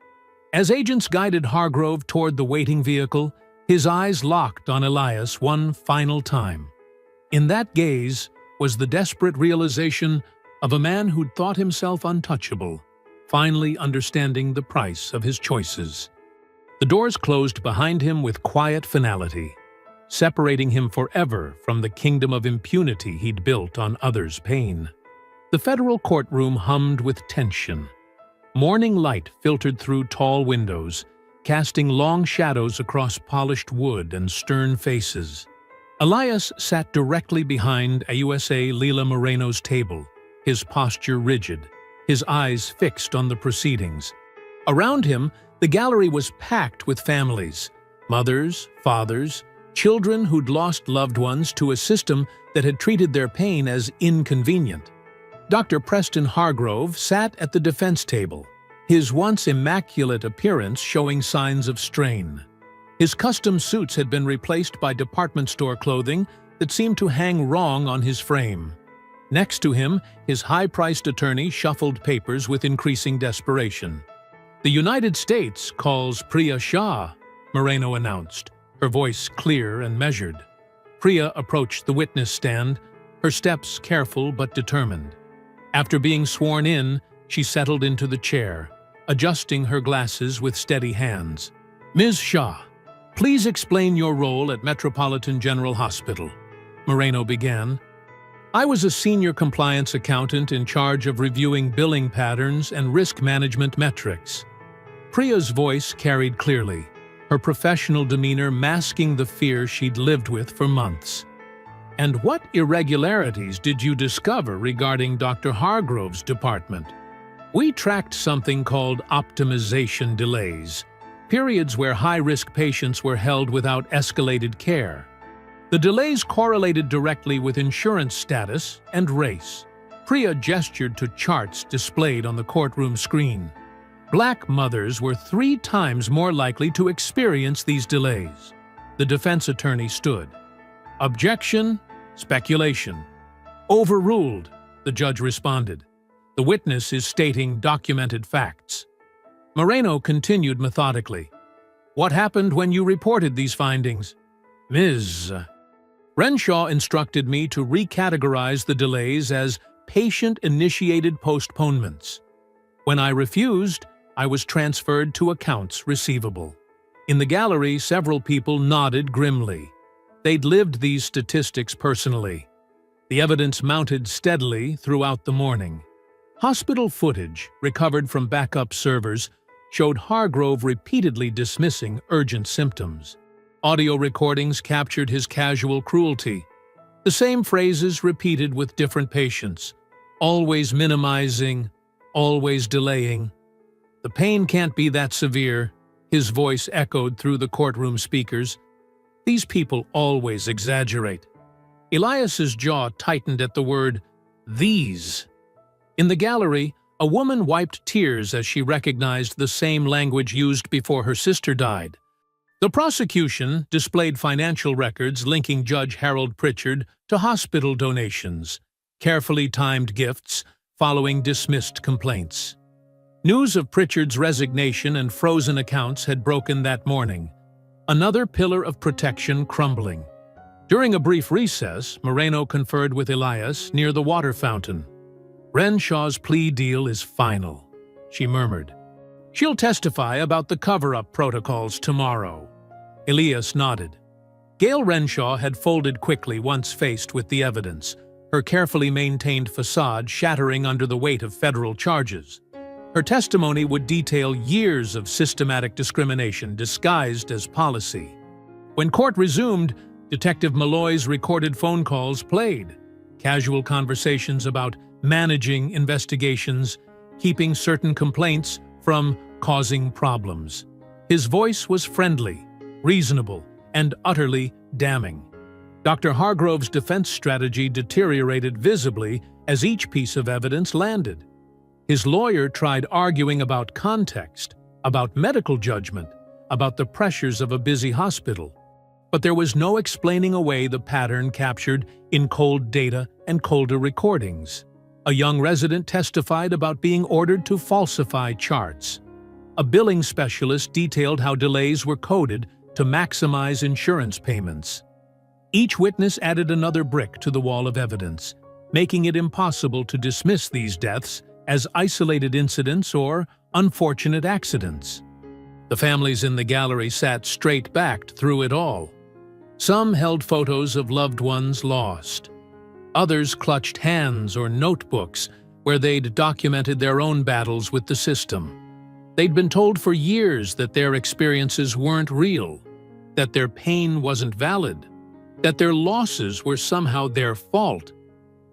Speaker 1: As agents guided Hargrove toward the waiting vehicle, his eyes locked on Elias one final time. In that gaze was the desperate realization of a man who'd thought himself untouchable, finally understanding the price of his choices. The doors closed behind him with quiet finality, separating him forever from the kingdom of impunity he'd built on others' pain. The federal courtroom hummed with tension. Morning light filtered through tall windows, casting long shadows across polished wood and stern faces. Elias sat directly behind AUSA Leila Moreno's table, his posture rigid, his eyes fixed on the proceedings. Around him, the gallery was packed with families, mothers, fathers, children who'd lost loved ones to a system that had treated their pain as inconvenient. Dr. Preston Hargrove sat at the defense table, his once immaculate appearance showing signs of strain. His custom suits had been replaced by department store clothing that seemed to hang wrong on his frame. Next to him, his high-priced attorney shuffled papers with increasing desperation. "The United States calls Priya Shah," Moreno announced, her voice clear and measured. Priya approached the witness stand, her steps careful but determined. After being sworn in, she settled into the chair, adjusting her glasses with steady hands. "Ms. Shah, please explain your role at Metropolitan General Hospital," Moreno began. "I was a senior compliance accountant in charge of reviewing billing patterns and risk management metrics." Priya's voice carried clearly, her professional demeanor masking the fear she'd lived with for months. "And what irregularities did you discover regarding Dr. Hargrove's department?" "We tracked something called optimization delays, periods where high-risk patients were held without escalated care. The delays correlated directly with insurance status and race." Priya gestured to charts displayed on the courtroom screen. Black mothers were 3 times more likely to experience these delays. The defense attorney stood. "Objection, speculation." "Overruled," the judge responded. "The witness is stating documented facts." Moreno continued methodically. "What happened when you reported these findings?" "Ms. Renshaw instructed me to recategorize the delays as patient-initiated postponements. When I refused, I was transferred to accounts receivable." In the gallery, several people nodded grimly. They'd lived these statistics personally. The evidence mounted steadily throughout the morning. Hospital footage, recovered from backup servers, showed Hargrove repeatedly dismissing urgent symptoms. Audio recordings captured his casual cruelty. The same phrases repeated with different patients. Always minimizing, always delaying. "The pain can't be that severe," his voice echoed through the courtroom speakers. "These people always exaggerate." Elias's jaw tightened at the word "these." In the gallery, A woman wiped tears as she recognized the same language used before her sister died. The prosecution displayed financial records linking Judge Harold Pritchard to hospital donations, carefully timed gifts following dismissed complaints. News of Pritchard's resignation and frozen accounts had broken that morning, another pillar of protection crumbling. During a brief recess, Moreno conferred with Elias near the water fountain. "Renshaw's plea deal is final," she murmured. "She'll testify about the cover-up protocols tomorrow." Elias nodded. Gail Renshaw had folded quickly once faced with the evidence, her carefully maintained facade shattering under the weight of federal charges. Her testimony would detail years of systematic discrimination disguised as policy. When court resumed, Detective Malloy's recorded phone calls played, casual conversations about managing investigations, keeping certain complaints from causing problems. His voice was friendly, reasonable, and utterly damning. Dr. Hargrove's defense strategy deteriorated visibly as each piece of evidence landed. His lawyer tried arguing about context, about medical judgment, about the pressures of a busy hospital. But there was no explaining away the pattern captured in cold data and colder recordings. A young resident testified about being ordered to falsify charts. A billing specialist detailed how delays were coded to maximize insurance payments. Each witness added another brick to the wall of evidence, making it impossible to dismiss these deaths as isolated incidents or unfortunate accidents. The families in the gallery sat straight-backed through it all. Some held photos of loved ones lost. Others clutched hands or notebooks where they'd documented their own battles with the system. They'd been told for years that their experiences weren't real, that their pain wasn't valid, that their losses were somehow their fault.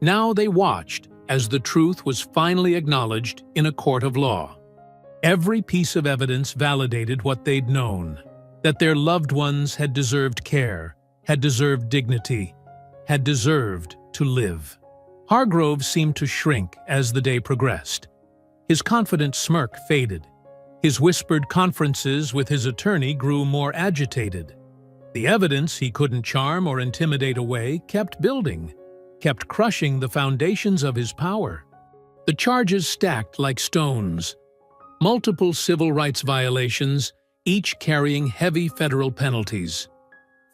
Speaker 1: Now they watched as the truth was finally acknowledged in a court of law. Every piece of evidence validated what they'd known, that their loved ones had deserved care, had deserved dignity, had deserved to live. Hargrove seemed to shrink as the day progressed. His confident smirk faded. His whispered conferences with his attorney grew more agitated. The evidence he couldn't charm or intimidate away kept building, kept crushing the foundations of his power. The charges stacked like stones. Multiple civil rights violations, each carrying heavy federal penalties.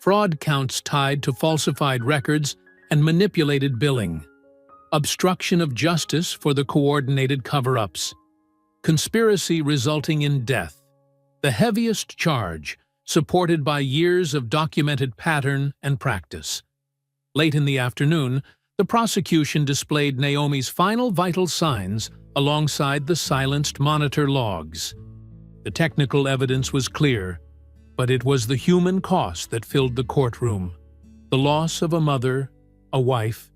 Speaker 1: Fraud counts tied to falsified records and manipulated billing. Obstruction of justice for the coordinated cover-ups. Conspiracy resulting in death. The heaviest charge, supported by years of documented pattern and practice. Late in the afternoon, the prosecution displayed Naomi's final vital signs alongside the silenced monitor logs. The technical evidence was clear, but it was the human cost that filled the courtroom. The loss of a mother, a wife,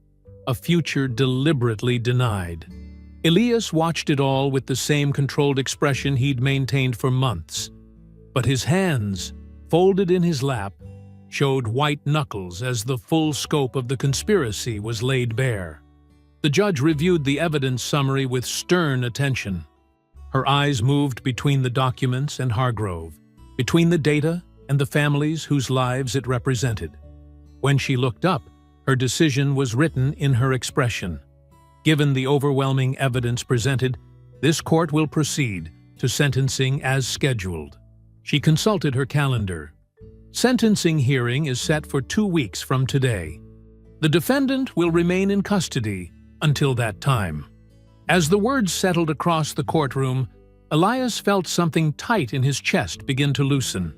Speaker 1: a future deliberately denied. Elias watched it all with the same controlled expression he'd maintained for months. But his hands, folded in his lap, showed white knuckles as the full scope of the conspiracy was laid bare. The judge reviewed the evidence summary with stern attention. Her eyes moved between the documents and Hargrove, between the data and the families whose lives it represented. When she looked up, her decision was written in her expression. Given the overwhelming evidence presented, this court will proceed to sentencing as scheduled. She consulted her calendar. Sentencing hearing is set for 2 weeks from today. The defendant will remain in custody until that time. As the words settled across the courtroom, Elias felt something tight in his chest begin to loosen.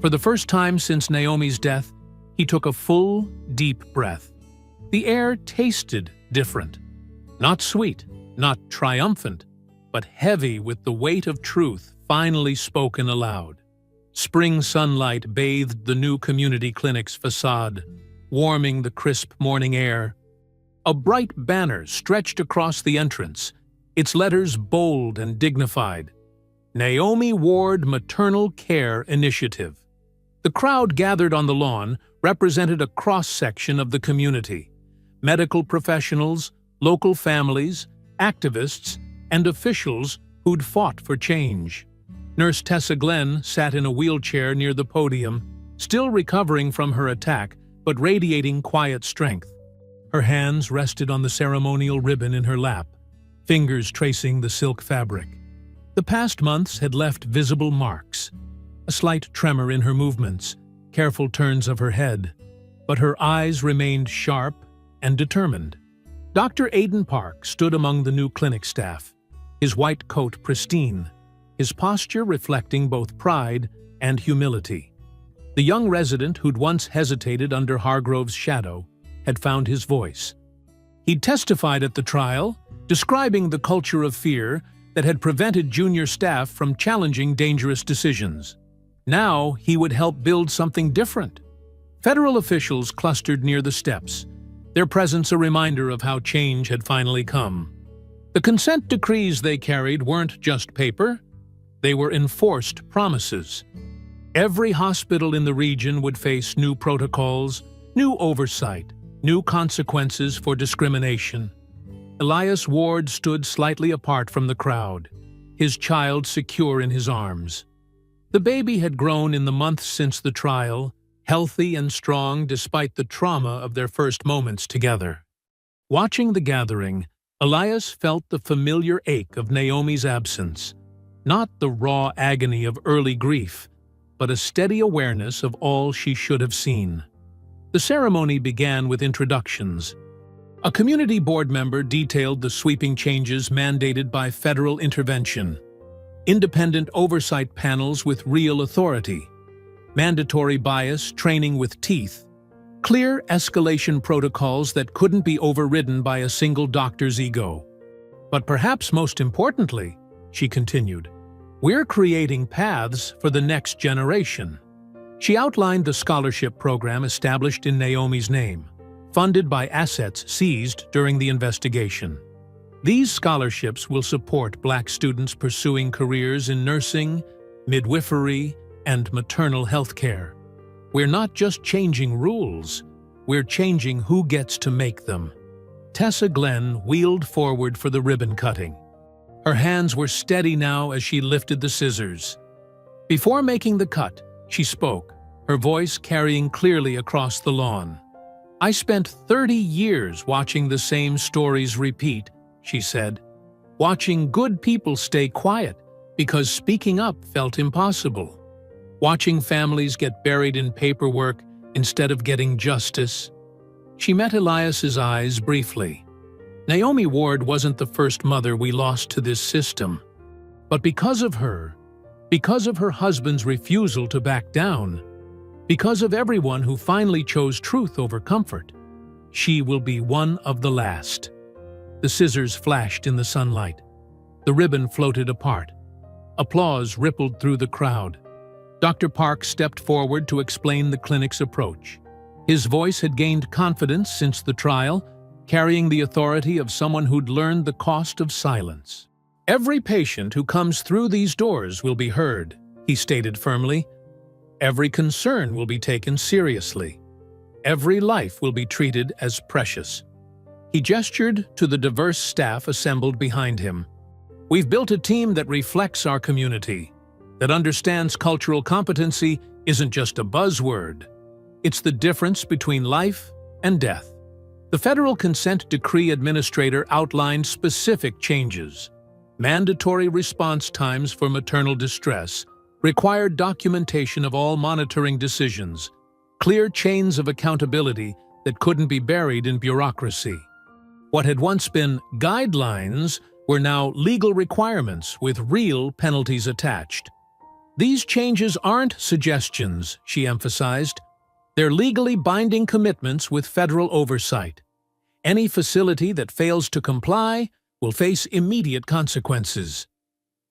Speaker 1: For the first time since Naomi's death, he took a full, deep breath. The air tasted different. Not sweet, not triumphant, but heavy with the weight of truth finally spoken aloud. Spring sunlight bathed the new community clinic's facade, warming the crisp morning air. A bright banner stretched across the entrance, its letters bold and dignified. Naomi Ward Maternal Care Initiative. The crowd gathered on the lawn represented a cross-section of the community. Medical professionals, local families, activists, and officials who'd fought for change. Nurse Tessa Glenn sat in a wheelchair near the podium, still recovering from her attack, but radiating quiet strength. Her hands rested on the ceremonial ribbon in her lap, fingers tracing the silk fabric. The past months had left visible marks, a slight tremor in her movements, careful turns of her head, but her eyes remained sharp and determined. Dr. Aiden Park stood among the new clinic staff, his white coat pristine, his posture reflecting both pride and humility. The young resident who'd once hesitated under Hargrove's shadow had found his voice. He'd testified at the trial, describing the culture of fear that had prevented junior staff from challenging dangerous decisions. Now he would help build something different. Federal officials clustered near the steps, their presence a reminder of how change had finally come. The consent decrees they carried weren't just paper, they were enforced promises. Every hospital in the region would face new protocols, new oversight, new consequences for discrimination. Elias Ward stood slightly apart from the crowd, his child secure in his arms. The baby had grown in the months since the trial, healthy and strong despite the trauma of their first moments together. Watching the gathering, Elias felt the familiar ache of Naomi's absence, not the raw agony of early grief, but a steady awareness of all she should have seen. The ceremony began with introductions. A community board member detailed the sweeping changes mandated by federal intervention. Independent oversight panels with real authority, mandatory bias training with teeth, clear escalation protocols that couldn't be overridden by a single doctor's ego. But perhaps most importantly, she continued, we're creating paths for the next generation. She outlined the scholarship program established in Naomi's name, funded by assets seized during the investigation. These scholarships will support Black students pursuing careers in nursing, midwifery, and maternal health care. We're not just changing rules, we're changing who gets to make them. Tessa Glenn wheeled forward for the ribbon cutting. Her hands were steady now as she lifted the scissors. Before making the cut, she spoke, her voice carrying clearly across the lawn. I spent 30 years watching the same stories repeat, she said, watching good people stay quiet because speaking up felt impossible, watching families get buried in paperwork instead of getting justice. She met Elias's eyes briefly. Naomi Ward wasn't the first mother we lost to this system, but because of her husband's refusal to back down, because of everyone who finally chose truth over comfort, she will be one of the last. The scissors flashed in the sunlight. The ribbon floated apart. Applause rippled through the crowd. Dr. Park stepped forward to explain the clinic's approach. His voice had gained confidence since the trial, carrying the authority of someone who'd learned the cost of silence. Every patient who comes through these doors will be heard, he stated firmly. Every concern will be taken seriously. Every life will be treated as precious. He gestured to the diverse staff assembled behind him. We've built a team that reflects our community, that understands cultural competency isn't just a buzzword. It's the difference between life and death. The Federal Consent Decree Administrator outlined specific changes. Mandatory response times for maternal distress, required documentation of all monitoring decisions, clear chains of accountability that couldn't be buried in bureaucracy. What had once been guidelines were now legal requirements with real penalties attached. These changes aren't suggestions, she emphasized. They're legally binding commitments with federal oversight. Any facility that fails to comply will face immediate consequences.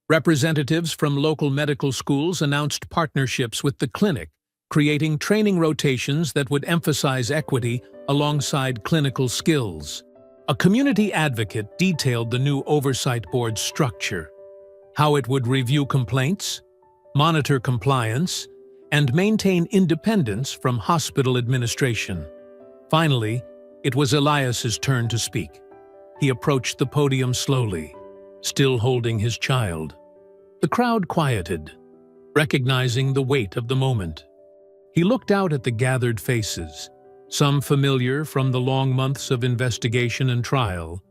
Speaker 1: Representatives from local medical schools announced partnerships with the clinic, creating training rotations that would emphasize equity alongside clinical skills. A community advocate detailed the new oversight board's structure, how it would review complaints, monitor compliance, and maintain independence from hospital administration. Finally, it was Elias's turn to speak. He approached the podium slowly. still holding his child. The crowd quieted, recognizing the weight of the moment. He looked out at the gathered faces, some familiar from the long months of investigation and trial,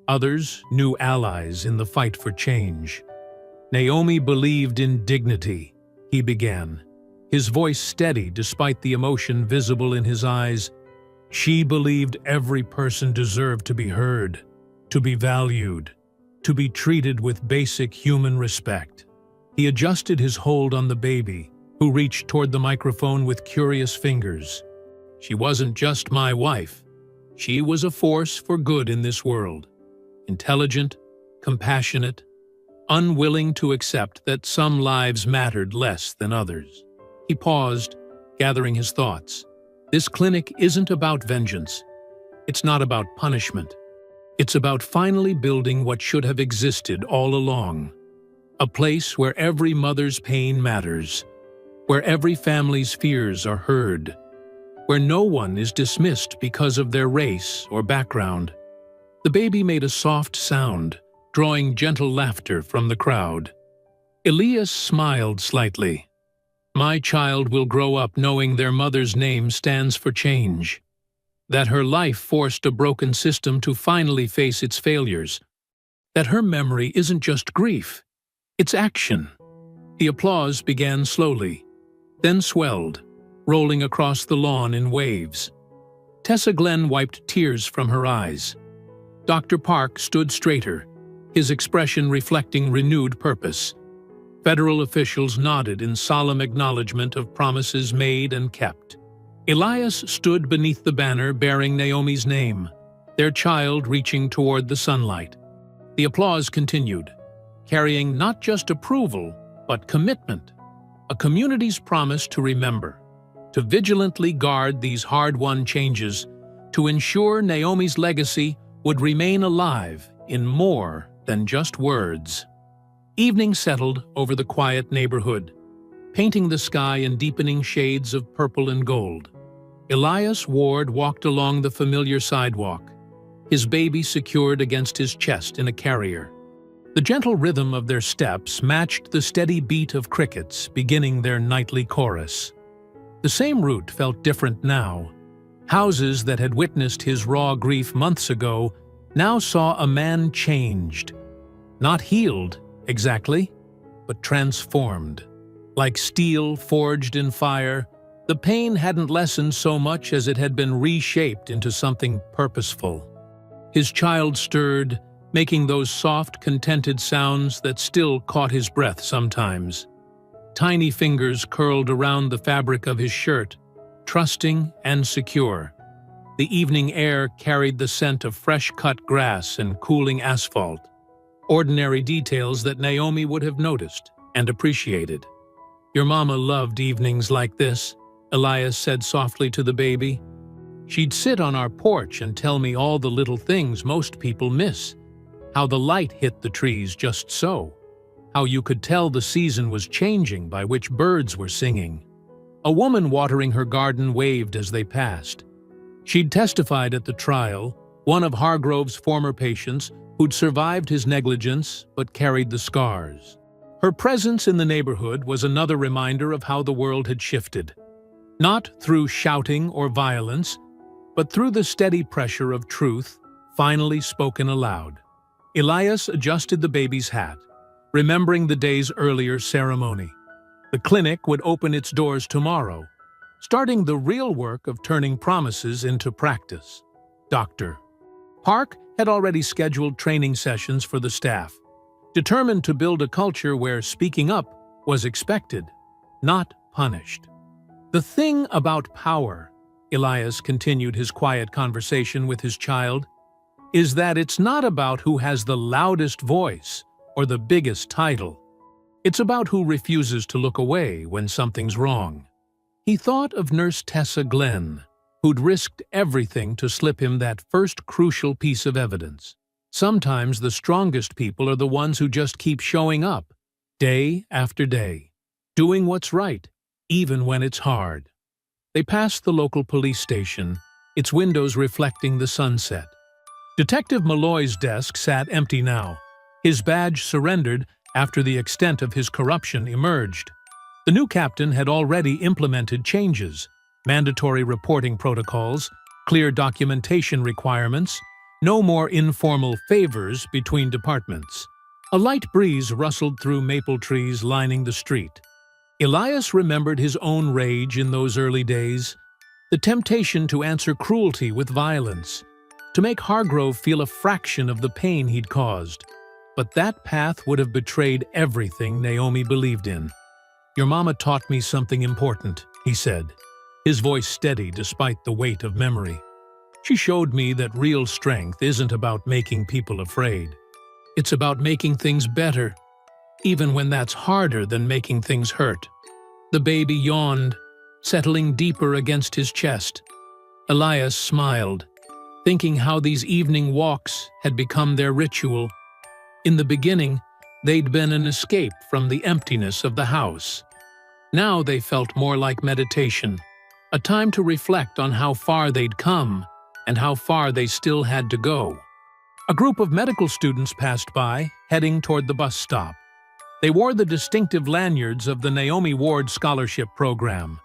Speaker 1: others new allies in the fight for change. Naomi believed in dignity, he began, his voice steady despite the emotion visible in his eyes. She believed every person deserved to be heard, to be valued, to be treated with basic human respect. He adjusted his hold on the baby, who reached toward the microphone with curious fingers. She wasn't just my wife. She was a force for good in this world. Intelligent, compassionate, unwilling to accept that some lives mattered less than others. He paused, gathering his thoughts. This clinic isn't about vengeance. It's not about punishment. It's about finally building what should have existed all along. A place where every mother's pain matters, where every family's fears are heard, where no one is dismissed because of their race or background. The baby made a soft sound, drawing gentle laughter from the crowd. Elias smiled slightly. My child will grow up knowing their mother's name stands for change, that her life forced a broken system to finally face its failures, that her memory isn't just grief, it's action. The applause began slowly, then swelled, rolling across the lawn in waves. Tessa Glenn wiped tears from her eyes. Dr. Park stood straighter, his expression reflecting renewed purpose. Federal officials nodded in solemn acknowledgement of promises made and kept. Elias stood beneath the banner bearing Naomi's name, their child reaching toward the sunlight. The applause continued, carrying not just approval, but commitment, a community's promise to remember, to vigilantly guard these hard-won changes, to ensure Naomi's legacy would remain alive in more than just words. Evening settled over the quiet neighborhood, painting the sky in deepening shades of purple and gold. Elias Ward walked along the familiar sidewalk, his baby secured against his chest in a carrier. The gentle rhythm of their steps matched the steady beat of crickets beginning their nightly chorus. The same route felt different now. Houses that had witnessed his raw grief months ago now saw a man changed, not healed, exactly, but transformed. Like steel forged in fire, the pain hadn't lessened so much as it had been reshaped into something purposeful. His child stirred, making those soft, contented sounds that still caught his breath sometimes. Tiny fingers curled around the fabric of his shirt, trusting and secure. The evening air carried the scent of fresh-cut grass and cooling asphalt. Ordinary details that Naomi would have noticed and appreciated. Your mama loved evenings like this, Elias said softly to the baby. She'd sit on our porch and tell me all the little things most people miss. How the light hit the trees just so. How you could tell the season was changing by which birds were singing. A woman watering her garden waved as they passed. She'd testified at the trial, one of Hargrove's former patients who'd survived his negligence but carried the scars. Her presence in the neighborhood was another reminder of how the world had shifted. Not through shouting or violence, but through the steady pressure of truth, finally spoken aloud. Elias adjusted the baby's hat, remembering the day's earlier ceremony. The clinic would open its doors tomorrow, starting the real work of turning promises into practice. Dr. Park had already scheduled training sessions for the staff, determined to build a culture where speaking up was expected, not punished. The thing about power, Elias continued his quiet conversation with his child, is that it's not about who has the loudest voice or the biggest title. It's about who refuses to look away when something's wrong. He thought of Nurse Tessa Glenn, who'd risked everything to slip him that first crucial piece of evidence. Sometimes the strongest people are the ones who just keep showing up, day after day, doing what's right, even when it's hard. They passed the local police station, its windows reflecting the sunset. Detective Malloy's desk sat empty now, His badge surrendered after the extent of his corruption emerged. The new captain had already implemented changes: mandatory reporting protocols, clear documentation requirements, no more informal favors between departments. A light breeze rustled through maple trees lining the street. Elias remembered his own rage in those early days, the temptation to answer cruelty with violence, to make Hargrove feel a fraction of the pain he'd caused. But that path would have betrayed everything Naomi believed in. "Your mama taught me something important," he said, his voice steady despite the weight of memory. "She showed me that real strength isn't about making people afraid. It's about making things better, even when that's harder than making things hurt." The baby yawned, settling deeper against his chest. Elias smiled, thinking how these evening walks had become their ritual. In the beginning, they'd been an escape from the emptiness of the house. Now they felt more like meditation, a time to reflect on how far they'd come and how far they still had to go. A group of medical students passed by, heading toward the bus stop. They wore the distinctive lanyards of the Naomi Ward Scholarship Program,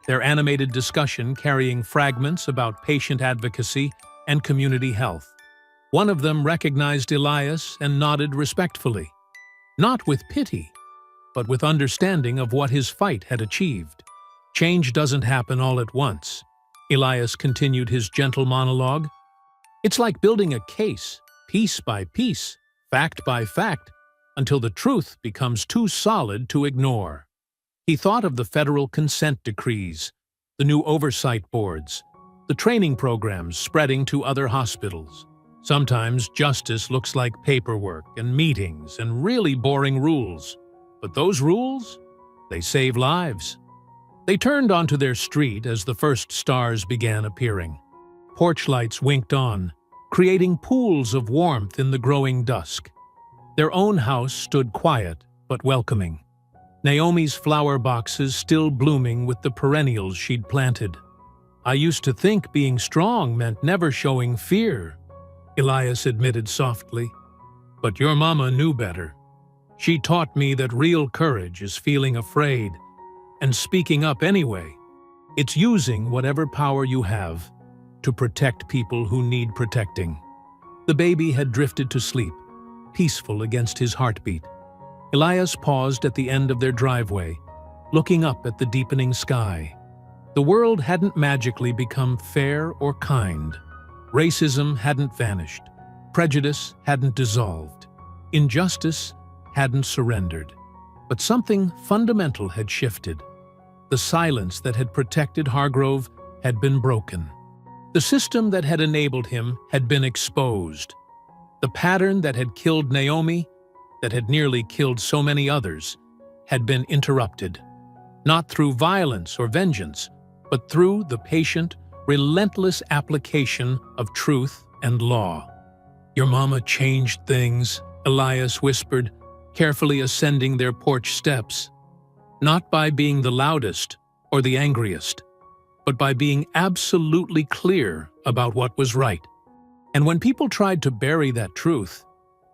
Speaker 1: their animated discussion carrying fragments about patient advocacy and community health. One of them recognized Elias and nodded respectfully, not with pity, but with understanding of what his fight had achieved. "Change doesn't happen all at once," Elias continued his gentle monologue. "It's like building a case, piece by piece, fact by fact, until the truth becomes too solid to ignore." He thought of the federal consent decrees, the new oversight boards, the training programs spreading to other hospitals. Sometimes justice looks like paperwork and meetings and really boring rules. But those rules? They save lives. They turned onto their street as the first stars began appearing. Porch lights winked on, creating pools of warmth in the growing dusk. Their own house stood quiet but welcoming, Naomi's flower boxes still blooming with the perennials she'd planted. "I used to think being strong meant never showing fear," Elias admitted softly. "But your mama knew better. She taught me that real courage is feeling afraid and speaking up anyway. It's using whatever power you have to protect people who need protecting." The baby had drifted to sleep, peaceful against his heartbeat. Elias paused at the end of their driveway, looking up at the deepening sky. The world hadn't magically become fair or kind. Racism hadn't vanished. Prejudice hadn't dissolved. Injustice hadn't surrendered. But something fundamental had shifted. The silence that had protected Hargrove had been broken. The system that had enabled him had been exposed. The pattern that had killed Naomi, that had nearly killed so many others, had been interrupted. Not through violence or vengeance, but through the patient, relentless application of truth and law. "Your mama changed things," Elias whispered, carefully ascending their porch steps. "Not by being the loudest or the angriest, but by being absolutely clear about what was right. And when people tried to bury that truth,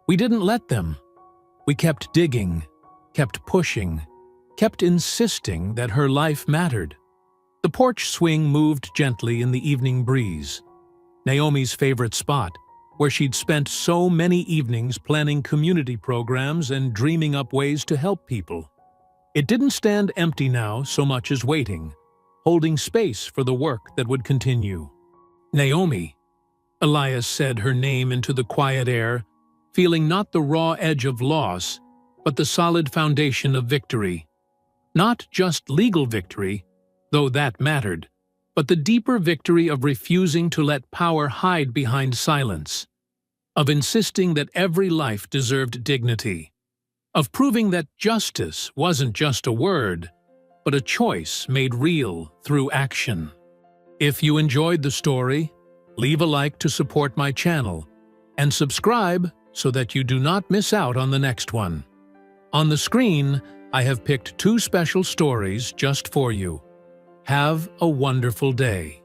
Speaker 1: we didn't let them. We kept digging, kept pushing, kept insisting that her life mattered." The porch swing moved gently in the evening breeze. Naomi's favorite spot, where she'd spent so many evenings planning community programs and dreaming up ways to help people. It didn't stand empty now so much as waiting, holding space for the work that would continue. "Naomi," Elias said her name into the quiet air, feeling not the raw edge of loss, but the solid foundation of victory. Not just legal victory, though that mattered, but the deeper victory of refusing to let power hide behind silence, of insisting that every life deserved dignity, of proving that justice wasn't just a word, but a choice made real through action. If you enjoyed the story, leave a like to support my channel, and subscribe so that you do not miss out on the next one. On the screen, I have picked 2 special stories just for you. Have a wonderful day.